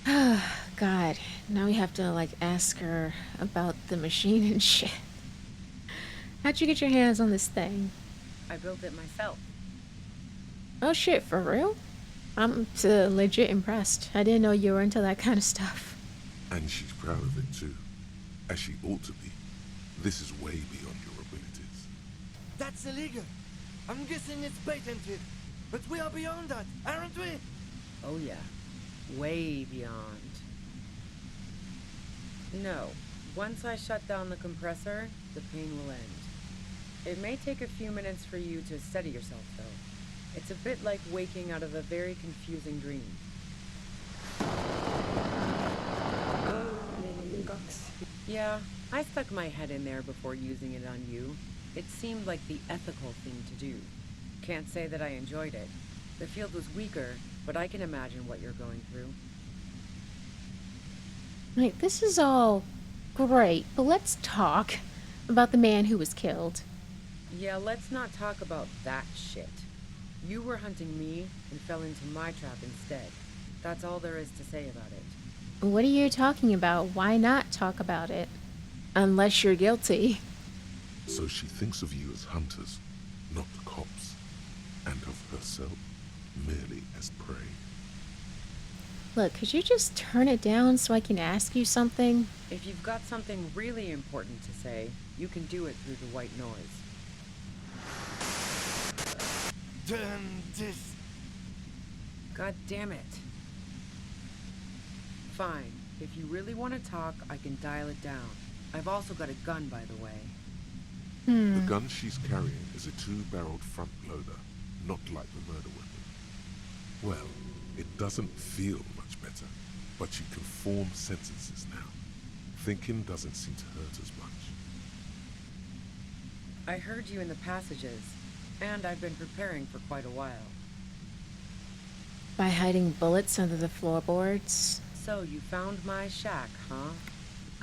God, now we have to, like, ask her about the machine and shit. How'd you get your hands on this thing? I built it myself. Oh shit, for real? I'm legit impressed. I didn't know you were into that kind of stuff. And she's proud of it too. As she ought to be. This is way beyond your abilities. That's illegal. I'm guessing it's patented. But we are beyond that, aren't we? Oh yeah, way beyond. No, once I shut down the compressor, the pain will end. It may take a few minutes for you to steady yourself, though. It's a bit like waking out of a very confusing dream. Yeah, I stuck my head in there before using it on you. It seemed like the ethical thing to do. Can't say that I enjoyed it. The field was weaker, but I can imagine what you're going through. Like, this is all great, but let's talk about the man who was killed. Yeah, let's not talk about that shit. You were hunting me and fell into my trap instead. That's all there is to say about it. What are you talking about? Why not talk about it? Unless you're guilty. So she thinks of you as hunters, not cops, and of herself merely as prey. Look, could you just turn it down so I can ask you something? If you've got something really important to say, you can do it through the white noise. Turn this. God damn it. Fine. If you really want to talk, I can dial it down. I've also got a gun, by the way. The gun she's carrying is a 2-barreled front loader, not like the murder weapon. Well, it doesn't feel much better, but you can form sentences now. Thinking doesn't seem to hurt as much. I heard you in the passages, and I've been preparing for quite a while. By hiding bullets under the floorboards? So you found my shack, huh?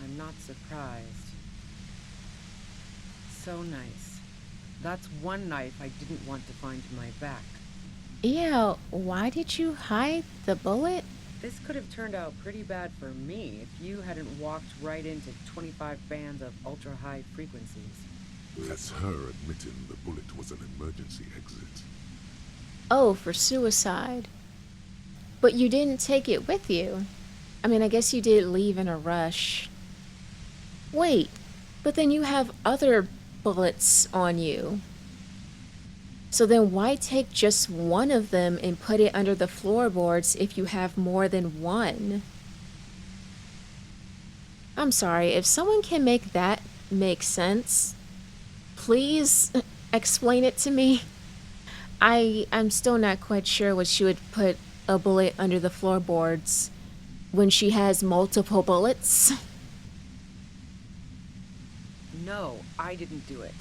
I'm not surprised. So nice. That's one knife I didn't want to find in my back. Yeah, why did you hide the bullet? This could have turned out pretty bad for me if you hadn't walked right into 25 bands of ultra-high frequencies. That's her admitting the bullet was an emergency exit. Oh, for suicide. But you didn't take it with you. I mean, I guess you did leave in a rush. Wait, but then you have other bullets on you. So then why take just one of them and put it under the floorboards if you have more than one? I'm sorry, if someone can make that make sense, please explain it to me. I'm still not quite sure what she would put a bullet under the floorboards when she has multiple bullets. No, I didn't do it.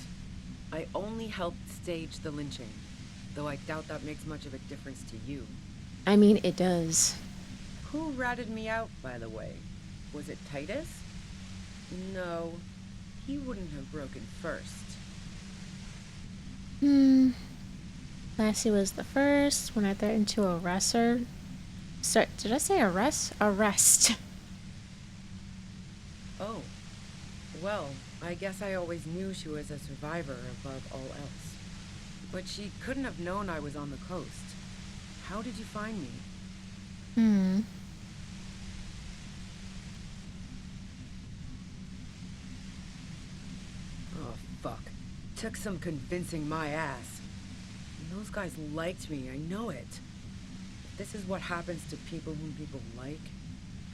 I only helped stage the lynching, though I doubt that makes much of a difference to you. I mean, it does. Who ratted me out, by the way? Was it Titus? No, he wouldn't have broken first. Lassie was the first when I threatened to arrest her. Sorry, did I say arrest? Arrest. Oh, well, I guess I always knew she was a survivor above all else. But she couldn't have known I was on the coast. How did you find me? Oh, fuck. Took some convincing my ass. And those guys liked me, I know it. If this is what happens to people whom people like,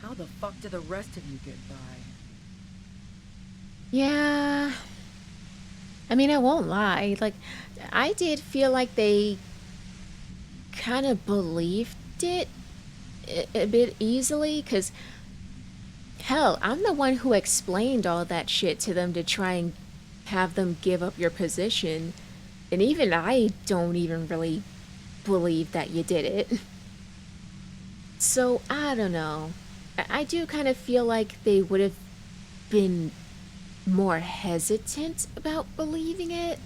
how the fuck do the rest of you get by? Yeah. I mean, I won't lie. Like, I did feel like they kind of believed it a bit easily, because, hell, I'm the one who explained all that shit to them to try and have them give up your position. And even I don't even really believe that you did it. So, I don't know. I do kind of feel like they would have been more hesitant about believing it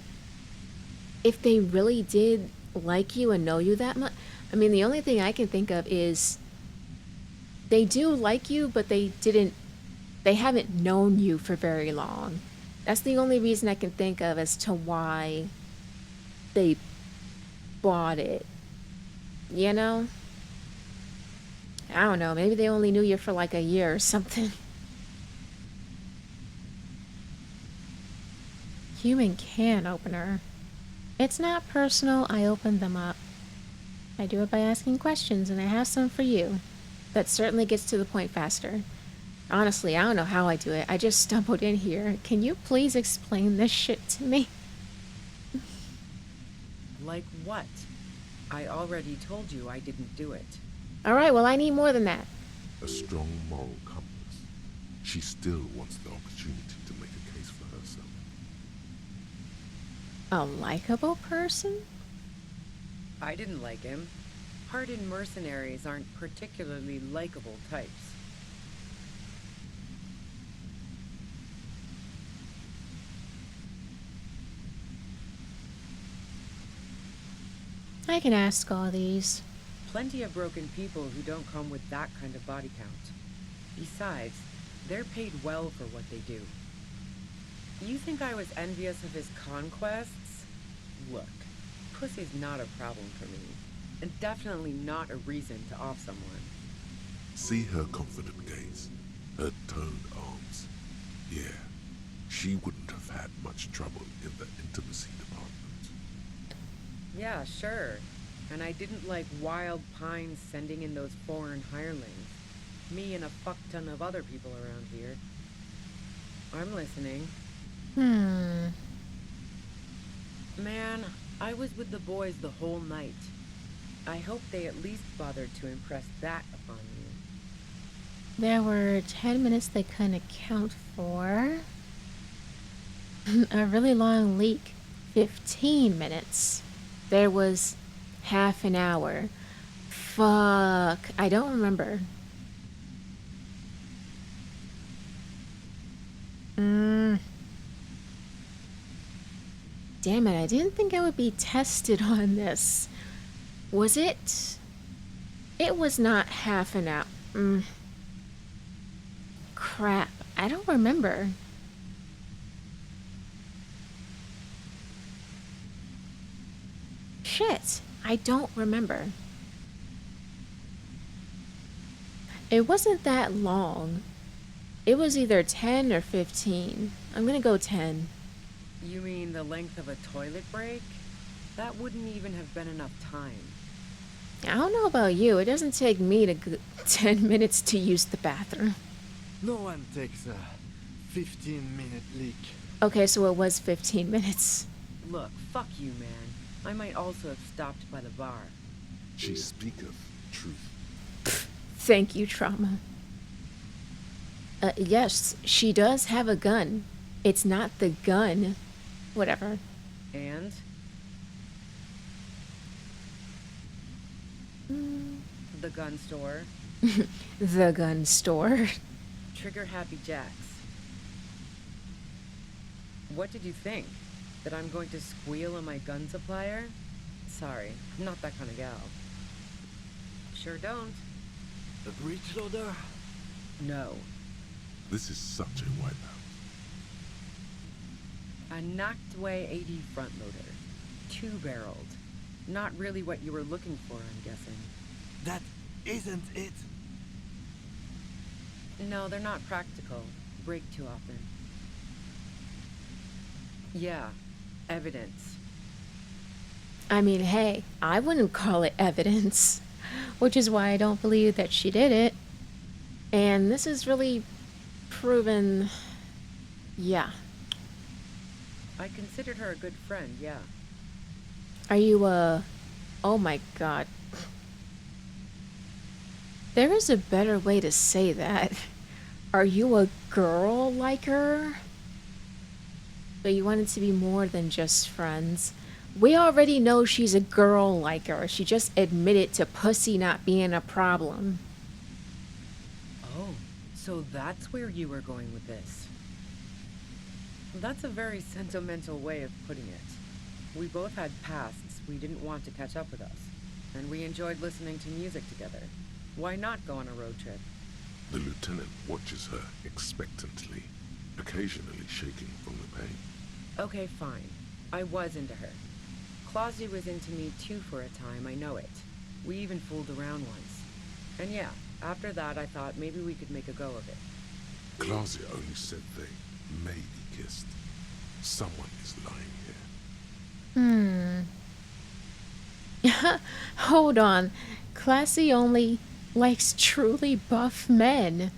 if they really did like you and know you that much. I mean, the only thing I can think of is they do like you, but they haven't known you for very long. That's the only reason I can think of as to why they bought it. You know? I don't know, maybe they only knew you for like a year or something. Human can opener. It's not personal, I opened them up. I do it by asking questions, and I have some for you. That certainly gets to the point faster. Honestly, I don't know how I do it. I just stumbled in here. Can you please explain this shit to me? Like what? I already told you I didn't do it. Alright, well, I need more than that. A strong moral compass. She still wants the opportunity to make a case for herself. A likable person? I didn't like him. Hardened mercenaries aren't particularly likable types. I can ask all these. Plenty of broken people who don't come with that kind of body count. Besides, they're paid well for what they do. You think I was envious of his conquests? Look, pussy's not a problem for me, and definitely not a reason to off someone. See her confident gaze, her toned arms. Yeah, she wouldn't have had much trouble in the intimacy department. Yeah, sure. And I didn't like Wild Pines sending in those foreign hirelings. Me and a fuck ton of other people around here. I'm listening. Man, I was with the boys the whole night. I hope they at least bothered to impress that upon you. There were 10 minutes they couldn't account for. A really long leak. 15 minutes. There was half an hour. Fuck. I don't remember. Damn it, I didn't think I would be tested on this. Was it? It was not half an hour. Crap, I don't remember. Shit, I don't remember. It wasn't that long. It was either 10 or 15. I'm gonna go 10. You mean the length of a toilet break? That wouldn't even have been enough time. I don't know about you, it doesn't take me to 10 minutes to use the bathroom. No one takes a 15-minute leak. Okay, so it was 15 minutes. Look, fuck you, man. I might also have stopped by the bar. She speaketh truth. Thank you, Trauma. Yes, she does have a gun. It's not the gun. Whatever. And? The gun store. The gun store. Trigger Happy Jacks. What did you think? That I'm going to squeal on my gun supplier? Sorry, I'm not that kind of gal. Sure don't. A breech loader? No. This is such a wipeout. A Noctway 80 front loader. Two-barreled. Not really what you were looking for, I'm guessing. That isn't it. No, they're not practical. Break too often. Yeah, evidence. I mean, hey, I wouldn't call it evidence, which is why I don't believe that she did it. And this is really proven. Yeah. I considered her a good friend, yeah. Are you, oh my god. There is a better way to say that. Are you a girl like her? But you want it to be more than just friends. We already know she's a girl like her. She just admitted to pussy not being a problem. Oh, so that's where you were going with this. That's a very sentimental way of putting it. We both had pasts we didn't want to catch up with us, and we enjoyed listening to music together. Why not go on a road trip? The lieutenant watches her expectantly, occasionally shaking from the pain. Okay, fine. I was into her. Clausy was into me too for a time, I know it. We even fooled around once. And yeah, after that I thought maybe we could make a go of it. Claudia only said they maybe kissed. Someone is lying here. Hold on. Classy only likes truly buff men.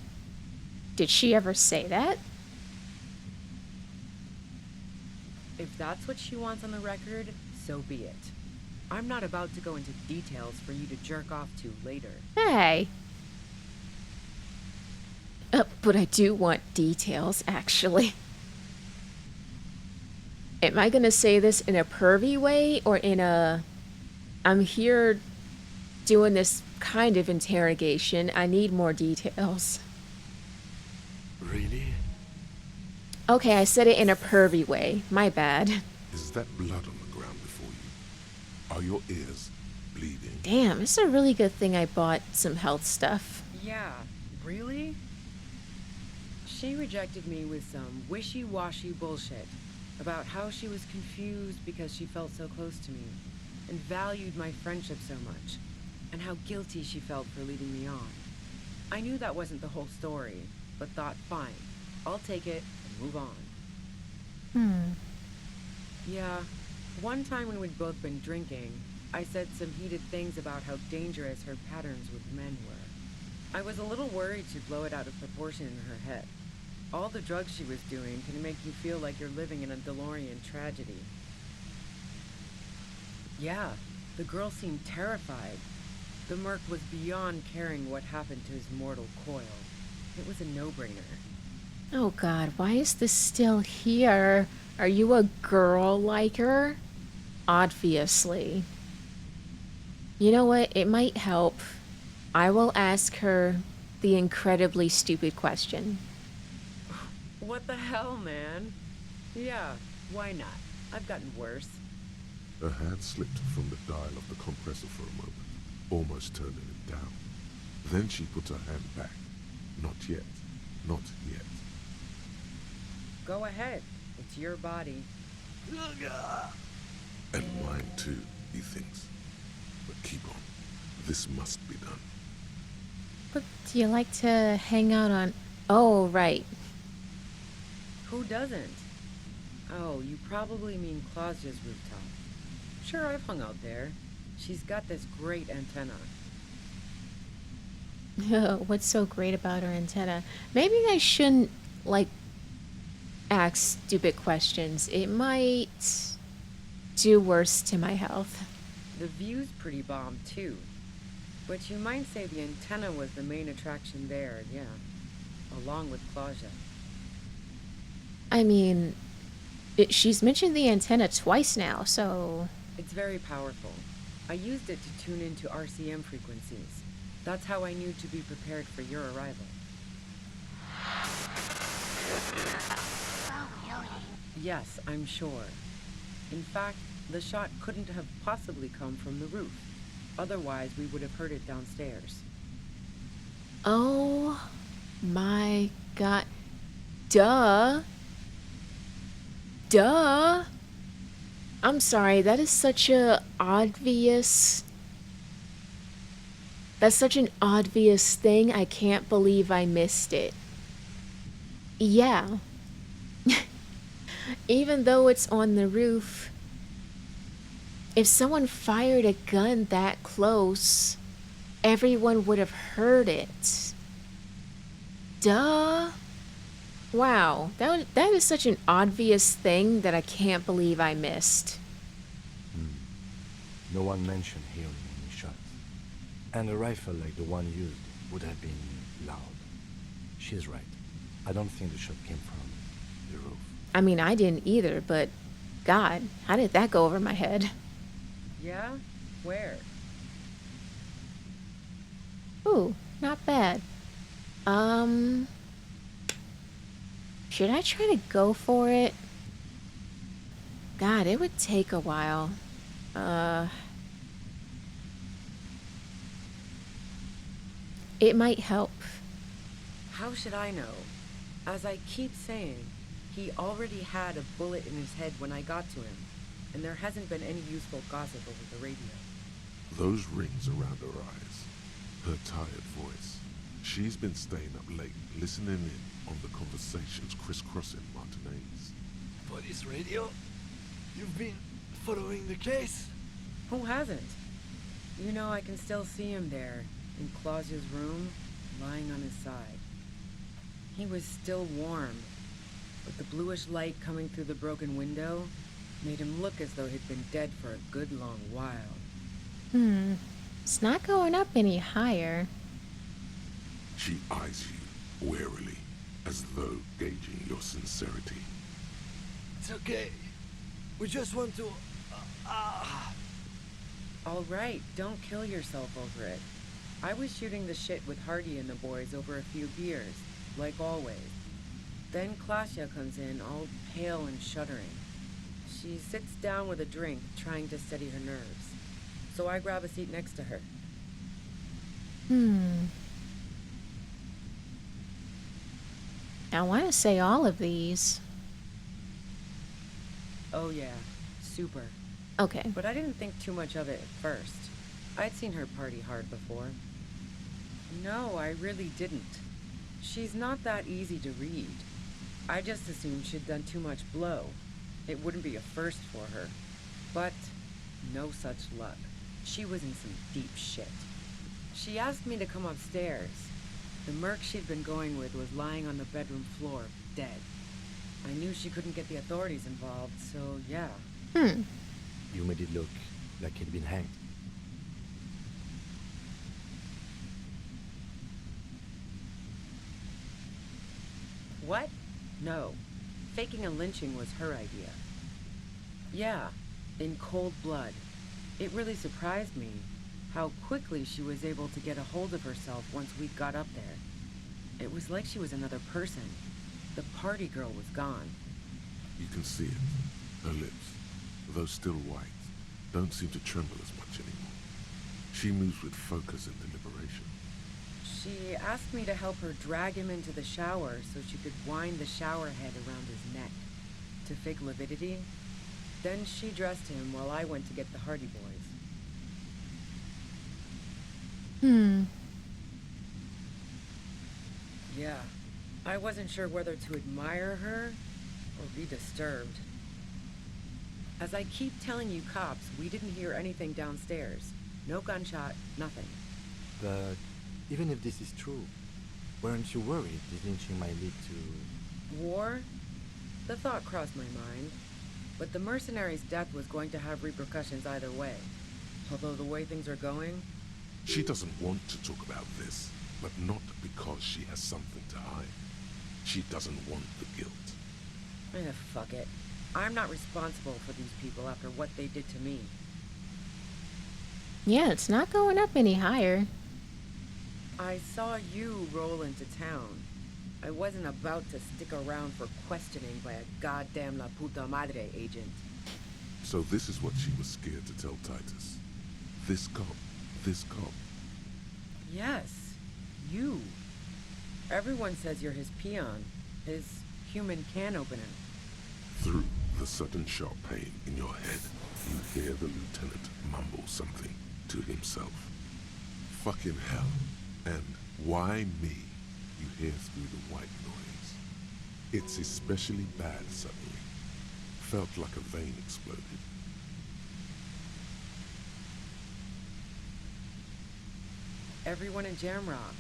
Did she ever say that? If that's what she wants on the record, so be it. I'm not about to go into details for you to jerk off to later. Hey. But I do want details, actually. Am I gonna say this in a pervy way or in a... I'm here doing this kind of interrogation. I need more details. Really? Okay, I said it in a pervy way. My bad. Is that blood on the ground before you? Are your ears bleeding? Damn, it's a really good thing I bought some health stuff. Yeah, really? She rejected me with some wishy-washy bullshit about how she was confused because she felt so close to me and valued my friendship so much, and how guilty she felt for leading me on. I knew that wasn't the whole story, but thought, fine, I'll take it and move on. Yeah, one time when we'd both been drinking, I said some heated things about how dangerous her patterns with men were. I was a little worried she'd blow it out of proportion in her head. All the drugs she was doing can make you feel like you're living in a DeLorean tragedy. Yeah, the girl seemed terrified. The merc was beyond caring what happened to his mortal coil. It was a no-brainer. Oh god, why is this still here? Are you a girl like her? Obviously. You know what? It might help. I will ask her the incredibly stupid question. What the hell, man? Yeah, why not? I've gotten worse. Her hand slipped from the dial of the compressor for a moment, almost turning it down. Then she put her hand back. Not yet. Not yet. Go ahead. It's your body. And mine too. he thinks. But keep on. This must be done. But do you like to hang out on... Oh, right. Who doesn't? Oh, you probably mean Claudia's rooftop. Sure, I've hung out there. She's got this great antenna. What's so great about her antenna? Maybe I shouldn't, like, ask stupid questions. It might do worse to my health. The view's pretty bomb, too. But you might say the antenna was the main attraction there, yeah. Along with Claudia. I mean, she's mentioned the antenna twice now, so... It's very powerful. I used it to tune into RCM frequencies. That's how I knew to be prepared for your arrival. Yes, I'm sure. In fact, the shot couldn't have possibly come from the roof. Otherwise, we would have heard it downstairs. Oh my god. Duh. Duh. I'm sorry, that is such a obvious... That's such an obvious thing, I can't believe I missed it. Yeah. Even though it's on the roof, if someone fired a gun that close, everyone would have heard it. Duh. Wow, that is such an obvious thing that I can't believe I missed. No one mentioned hearing any shots. And a rifle like the one used would have been loud. She's right. I don't think the shot came from the roof. I mean, I didn't either, but God, how did that go over my head? Yeah? Where? Ooh, not bad. Should I try to go for it? God, it would take a while. It might help. How should I know? As I keep saying, he already had a bullet in his head when I got to him, and there hasn't been any useful gossip over the radio. Those rings around her eyes, her tired voice. She's been staying up late, listening in on the conversations crisscrossing Martinez. Police radio? You've been following the case? Who hasn't? You know, I can still see him there, in Claudia's room, lying on his side. He was still warm, but the bluish light coming through the broken window made him look as though he'd been dead for a good long while. It's not going up any higher. She eyes you warily, as though gauging your sincerity. It's okay. We just want to... All right, don't kill yourself over it. I was shooting the shit with Hardy and the boys over a few beers, like always. Then Claudia comes in, all pale and shuddering. She sits down with a drink, trying to steady her nerves. So I grab a seat next to her. I want to say all of these. Oh yeah, super. Okay. But I didn't think too much of it at first. I'd seen her party hard before. No, I really didn't. She's not that easy to read. I just assumed she'd done too much blow. It wouldn't be a first for her. But no such luck. She was in some deep shit. She asked me to come upstairs. The merc she'd been going with was lying on the bedroom floor, dead. I knew she couldn't get the authorities involved, so yeah. You made it look like he'd been hanged. What? No. Faking a lynching was her idea. Yeah, in cold blood. It really surprised me how quickly she was able to get a hold of herself once we got up there. It was like she was another person. The party girl was gone. You can see it. Her lips, though still white, don't seem to tremble as much anymore. She moves with focus and deliberation. She asked me to help her drag him into the shower so she could wind the shower head around his neck to fake lividity. Then she dressed him while I went to get the Hardy Boys. Hmm. Yeah. I wasn't sure whether to admire her or be disturbed. As I keep telling you cops, we didn't hear anything downstairs. No gunshot, nothing. But even if this is true, weren't you worried this lynching might lead to... War? The thought crossed my mind. But the mercenary's death was going to have repercussions either way. Although the way things are going... She doesn't want to talk about this, but not because she has something to hide. She doesn't want the guilt. Fuck it. I'm not responsible for these people after what they did to me. Yeah, it's not going up any higher. I saw you roll into town. I wasn't about to stick around for questioning by a goddamn La Puta Madre agent. So this is what she was scared to tell Titus. This cop. Yes, you. Everyone says you're his peon, his human can opener. Through the sudden sharp pain in your head, you hear the lieutenant mumble something to himself. Fucking hell. And why me? You hear through the white noise. It's especially bad suddenly. Felt like a vein exploded. Everyone in Jamrock,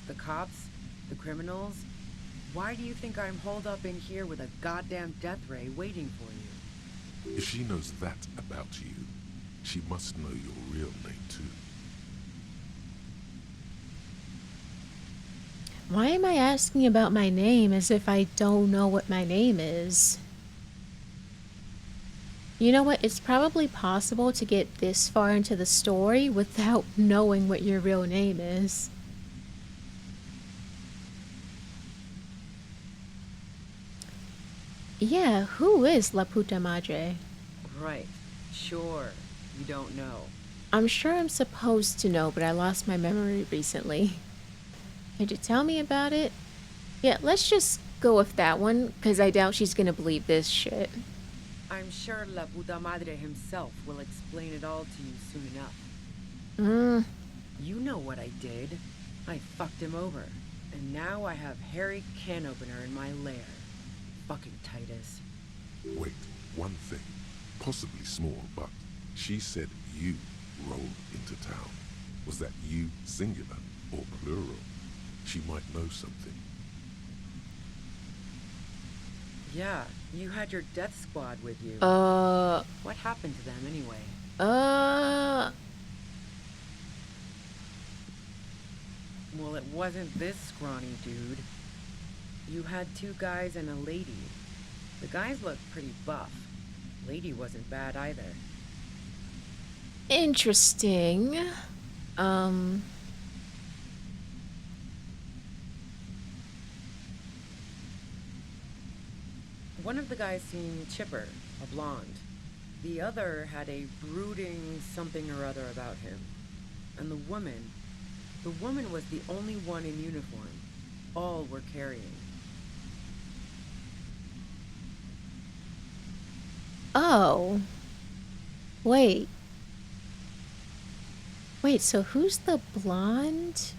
the cops, the criminals. Why do you think I'm holed up in here with a goddamn death ray waiting for you? If she knows that about you, she must know your real name too. Why am I asking about my name as if I don't know what my name is? You know what? It's probably possible to get this far into the story without knowing what your real name is. Yeah, who is La Puta Madre? Right. Sure. You don't know. I'm sure I'm supposed to know, but I lost my memory recently. Could you tell me about it? Yeah, let's just go with that one, because I doubt she's gonna believe this shit. I'm sure La Puta Madre himself will explain it all to you soon enough. You know what I did. I fucked him over. And now I have Harry Can Opener in my lair. Fucking Titus. Wait, one thing. Possibly small, but she said you rolled into town. Was that you singular or plural? She might know something. Yeah, you had your death squad with you. What happened to them anyway? Well, it wasn't this scrawny dude. You had 2 guys and a lady. The guys looked pretty buff. Lady wasn't bad either. Interesting. One of the guys seemed chipper, a blonde. The other had a brooding something or other about him. And the woman was the only one in uniform. All were carrying. Oh. Wait. Wait, so who's the blonde?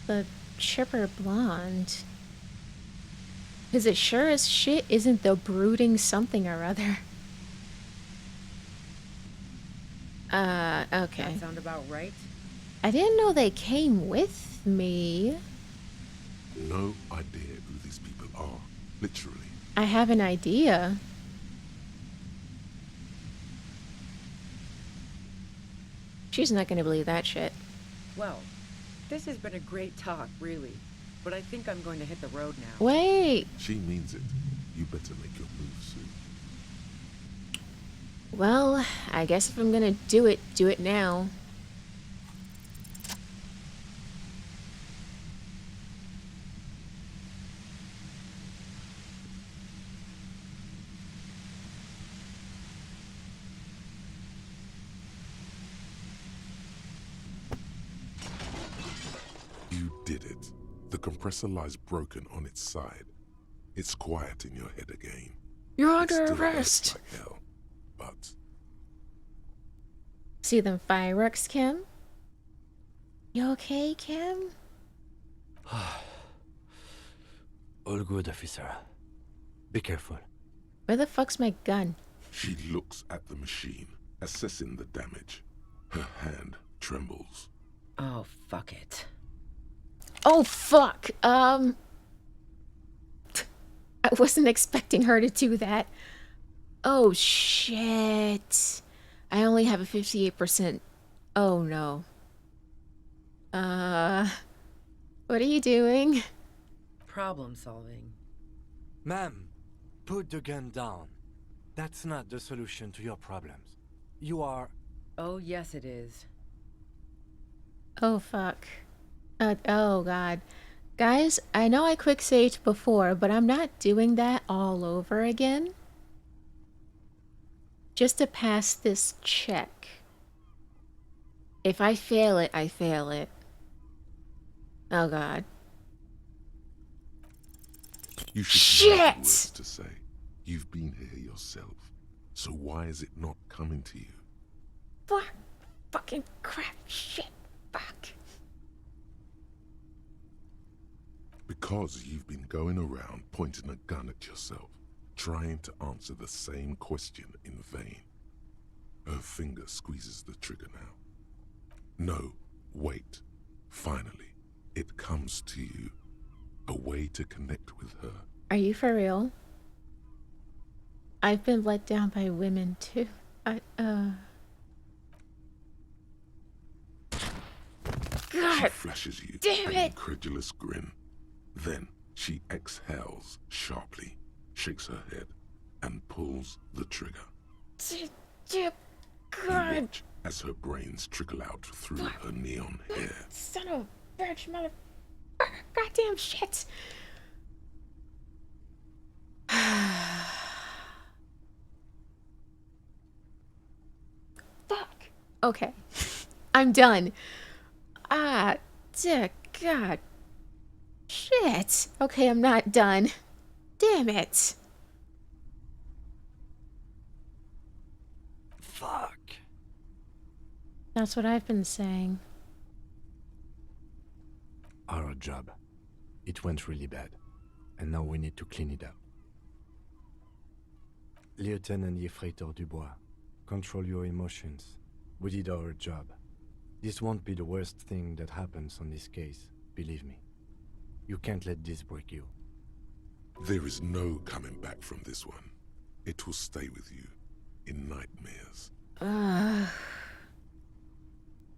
The chipper blonde? Because it sure as shit isn't the brooding something or other. Okay. That sound about right? I didn't know they came with me. No idea who these people are, literally. I have an idea. She's not gonna believe that shit. Well, this has been a great talk, really. But I think I'm going to hit the road now. Wait. She means it. You better make your move soon. Well, I guess if I'm gonna do it now. You did it. The compressor lies broken on its side. It's quiet in your head again. You're It under still hurts arrest. like hell, but See them fireworks, Kim? You okay, Kim? All good, officer. Be careful. Where the fuck's my gun? She looks at the machine, assessing the damage. Her hand trembles. Oh, fuck it. Oh, fuck! I wasn't expecting her to do that. Oh, shit. I only have a 58%. Oh, no. What are you doing? Problem solving. Ma'am, put the gun down. That's not the solution to your problems. You are... Oh, yes, it is. Oh, fuck. Oh, God. Guys, I know I quick saved before, but I'm not doing that all over again. Just to pass this check. If I fail it, I fail it. Oh, God. You should know the Shit! words to say. You've been here yourself. So why is it not coming to you? Fuck. Fucking crap. Shit. Fuck. Because you've been going around pointing a gun at yourself, trying to answer the same question in vain. Her finger squeezes the trigger now. No, wait. Finally, it comes to you. A way to connect with her. Are you for real? I've been let down by women too. She God flashes you damn an it! incredulous grin. Then she exhales sharply, shakes her head, and pulls the trigger. You God, watch as her brains trickle out through her neon hair. son of a bitch, mother. Goddamn shit. Fuck. Okay. I'm done. Ah, dear God. Shit. Okay, I'm not done. Damn it. Fuck. That's what I've been saying. Our job. It went really bad. And now we need to clean it up. Lieutenant Yefreitor Dubois, control your emotions. We did our job. This won't be the worst thing that happens on this case, believe me. You can't let this break you. There is no coming back from this one. It will stay with you in nightmares.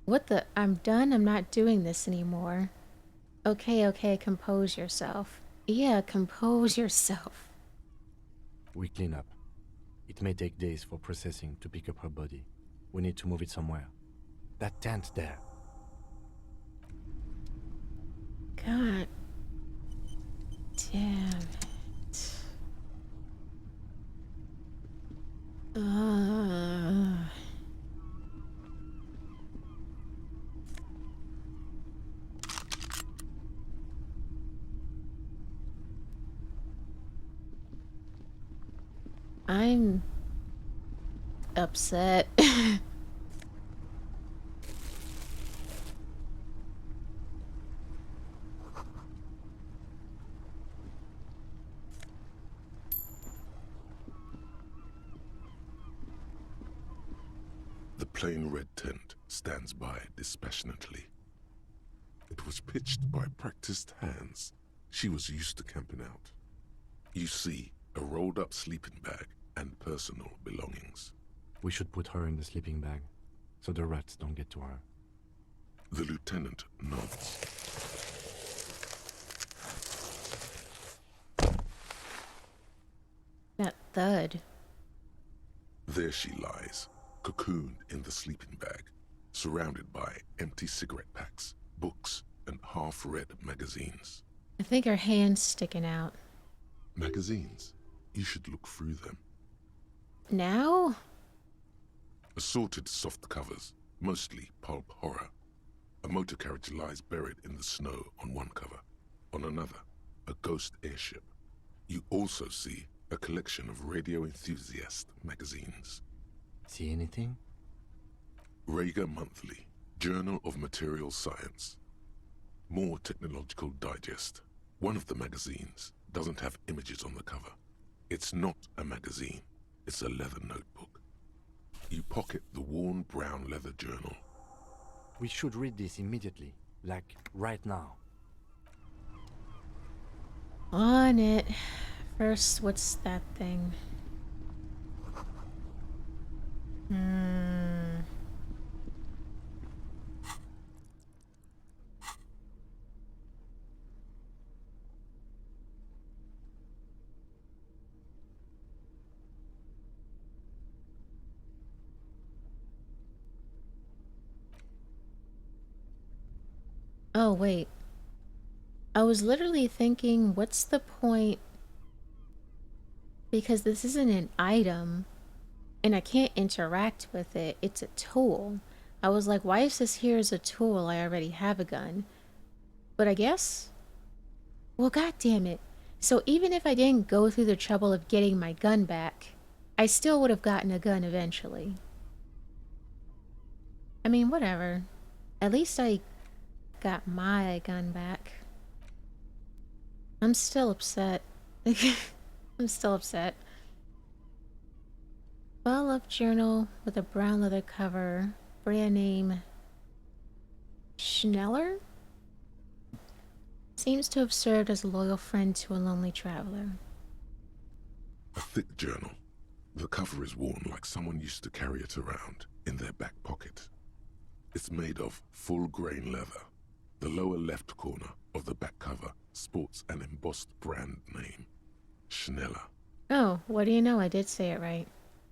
What the? I'm done. I'm not doing this anymore. Okay, compose yourself. Yeah, compose yourself. We clean up. It may take days for processing to pick up her body. We need to move it somewhere. That tent there. God damn it. I'm upset. The plain red tent stands by dispassionately. It was pitched by practiced hands. She was used to camping out. You see a rolled-up sleeping bag and personal belongings. We should put her in the sleeping bag, so the rats don't get to her. The lieutenant nods. That thud. There she lies, cocooned in the sleeping bag, surrounded by empty cigarette packs, books, and half-read magazines. I think her hand's sticking out. Magazines? You should look through them. Now? Assorted soft covers, mostly pulp horror. A motor carriage lies buried in the snow on one cover. On another, a ghost airship. You also see a collection of radio enthusiast magazines. See anything? Rager Monthly, Journal of Material Science. More Technological Digest. One of the magazines doesn't have images on the cover. It's not a magazine, it's a leather notebook. You pocket the worn brown leather journal. We should read this immediately, like right now. On it. First, what's that thing? Oh, wait. I was literally thinking, what's the point? Because this isn't an item, and I can't interact with it. It's a tool. I was like, why is this here as a tool? I already have a gun. But I guess... Well, god damn it. So even if I didn't go through the trouble of getting my gun back, I still would have gotten a gun eventually. I mean, whatever. At least I got my gun back. I'm still upset. I'm still upset. Well-loved journal with a brown leather cover. Brand name Schneller? Seems to have served as a loyal friend to a lonely traveler. A thick journal. The cover is worn like someone used to carry it around in their back pocket. It's made of full-grain leather. The lower left corner of the back cover sports an embossed brand name, Schneller. Oh, what do you know? I did say it right.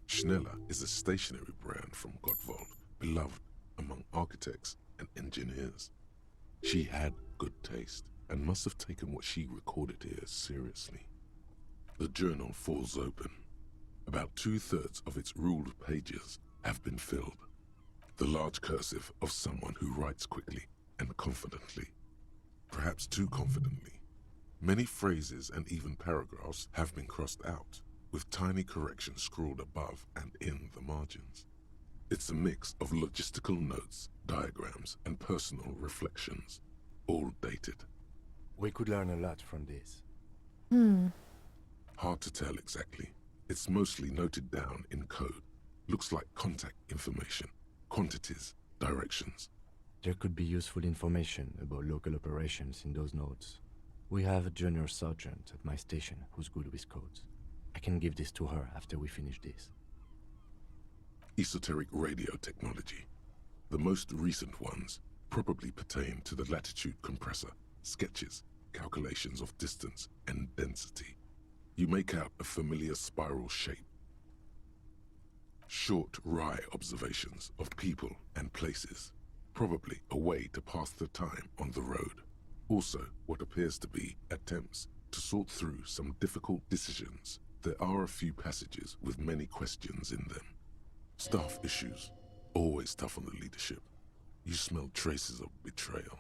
Schneller is a stationery brand from Gottwald, beloved among architects and engineers. She had good taste and must have taken what she recorded here seriously. The journal falls open. About 2/3 of its ruled pages have been filled. The large cursive of someone who writes quickly and confidently. Perhaps too confidently. Many phrases and even paragraphs have been crossed out, with tiny corrections scrawled above and in the margins. It's a mix of logistical notes, diagrams, and personal reflections, all dated. We could learn a lot from this. Hard to tell exactly. It's mostly noted down in code. Looks like contact information, quantities, directions. There could be useful information about local operations in those notes. We have a junior sergeant at my station who's good with codes. I can give this to her after we finish this. Esoteric radio technology. The most recent ones probably pertain to the latitude compressor, sketches, calculations of distance and density. You make out a familiar spiral shape. Short, wry observations of people and places. Probably a way to pass the time on the road. Also, what appears to be attempts to sort through some difficult decisions. There are a few passages with many questions in them. Staff issues. Always tough on the leadership. You smell traces of betrayal.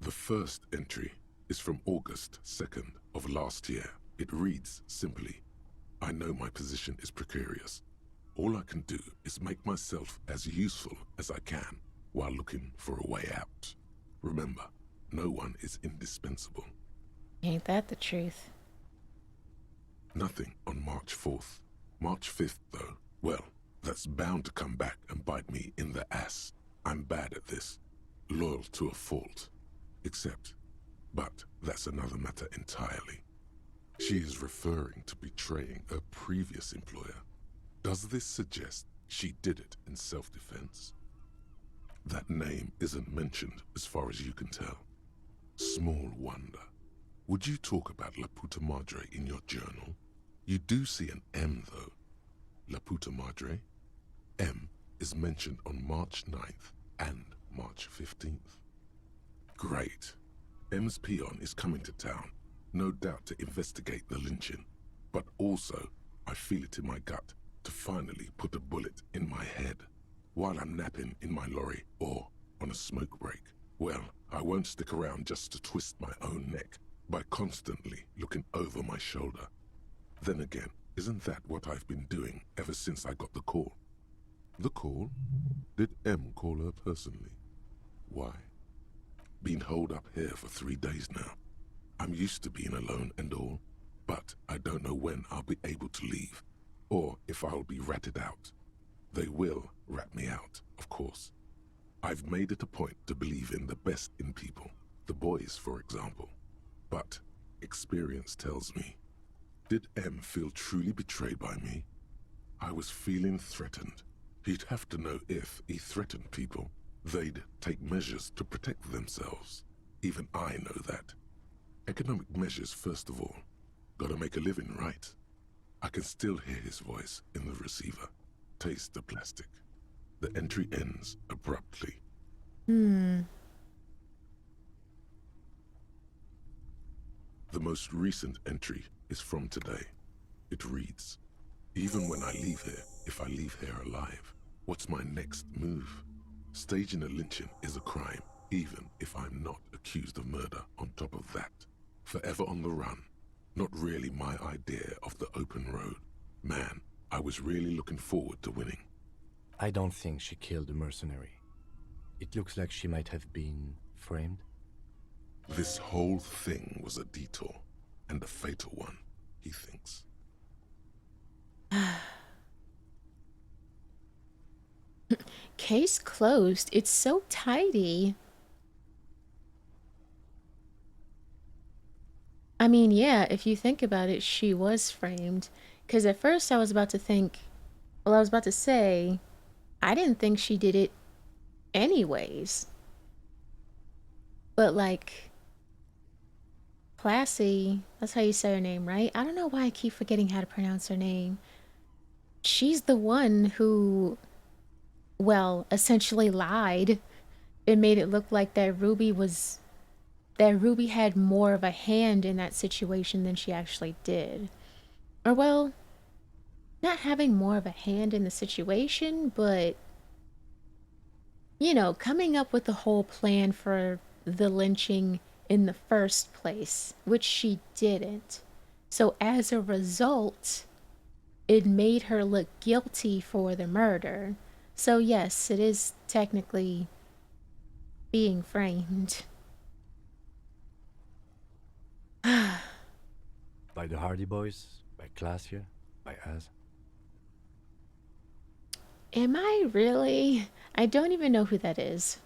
The first entry is from August 2nd of last year. It reads simply, I know my position is precarious. All I can do is make myself as useful as I can while looking for a way out. Remember, no one is indispensable. Ain't that the truth? Nothing on March 4th. March 5th, though, well, that's bound to come back and bite me in the ass. I'm bad at this. Loyal to a fault. But that's another matter entirely. She is referring to betraying a previous employer. Does this suggest she did it in self-defense? That name isn't mentioned as far as you can tell. Small wonder. Would you talk about La Puta Madre in your journal? You do see an M, though. La Puta Madre? M is mentioned on March 9th and March 15th. Great. M's peon is coming to town, no doubt to investigate the lynching, but also, I feel it in my gut, to finally put a bullet in my head while I'm napping in my lorry or on a smoke break. Well, I won't stick around just to twist my own neck by constantly looking over my shoulder. Then again, isn't that what I've been doing ever since I got the call? The call? Did M call her personally? Why? Been holed up here for 3 days now. I'm used to being alone and all, but I don't know when I'll be able to leave, or if I'll be ratted out. They will rat me out, of course. I've made it a point to believe in the best in people, the boys, for example. But experience tells me, did M feel truly betrayed by me? I was feeling threatened. He'd have to know if he threatened people, they'd take measures to protect themselves. Even I know that. Economic measures first of all. Gotta make a living, right? I can still hear his voice in the receiver. Taste the plastic. The entry ends abruptly. The most recent entry is from today. It reads, even when I leave here, if I leave here alive, what's my next move? Staging a lynching is a crime, even if I'm not accused of murder on top of that. Forever on the run. Not really my idea of the open road. Man, I was really looking forward to winning. I don't think she killed the mercenary. It looks like she might have been framed. This whole thing was a detour, and a fatal one, he thinks. Case closed. It's so tidy. I mean, yeah, if you think about it, she was framed. Because at first I was about to think, well, I was about to say, I didn't think she did it anyways. But like, Classy, that's how you say her name, right? I don't know why I keep forgetting how to pronounce her name. She's the one who, well, essentially lied. It made it look like that Ruby had more of a hand in that situation than she actually did. Or well, not having more of a hand in the situation, but you know, coming up with the whole plan for the lynching in the first place, which she didn't. So as a result, it made her look guilty for the murder. So yes, it is technically being framed. By the Hardy Boys? By Classier? By us? Am I really? I don't even know who that is.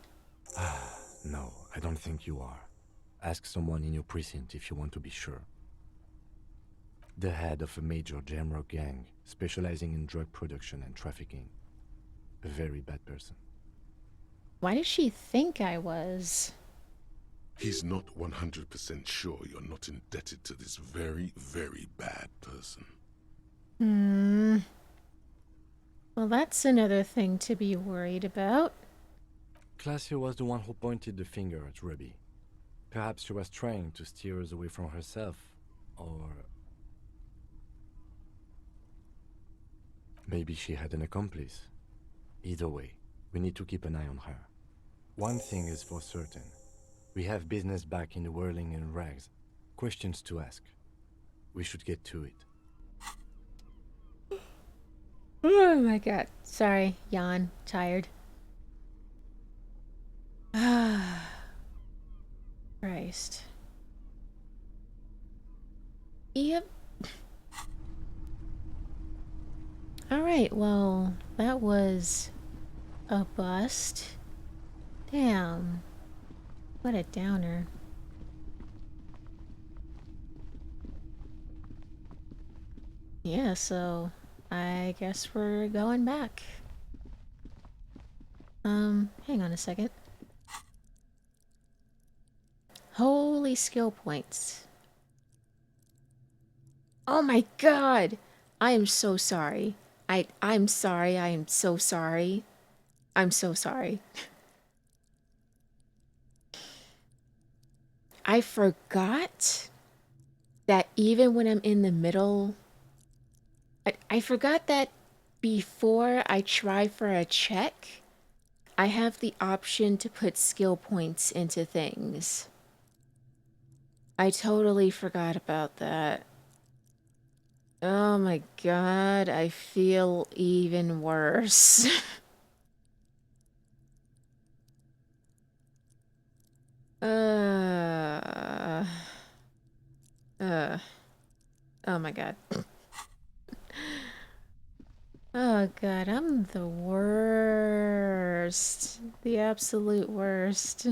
No, I don't think you are. Ask someone in your precinct if you want to be sure. The head of a major Jamrock gang, specializing in drug production and trafficking. A very bad person. Why does she think I was? He's not 100% sure you're not indebted to this very, very bad person. Well, that's another thing to be worried about. Classier was the one who pointed the finger at Ruby. Perhaps she was trying to steer us away from herself, or maybe she had an accomplice. Either way, we need to keep an eye on her. One thing is for certain. We have business back in the whirling and rags. Questions to ask. We should get to it. Oh my god. Sorry, yawn. Tired. Christ. Yep. Alright, well, that was a bust. Damn. What a downer. Yeah, so I guess we're going back. Hang on a second. Holy skill points. Oh my god! I am so sorry. I'm sorry, I am so sorry. I'm so sorry. I forgot that even when I'm in the middle... I forgot that before I try for a check, I have the option to put skill points into things. I totally forgot about that. Oh my god, I feel even worse. uh, uh, oh my god. Oh god, I'm the worst. The absolute worst.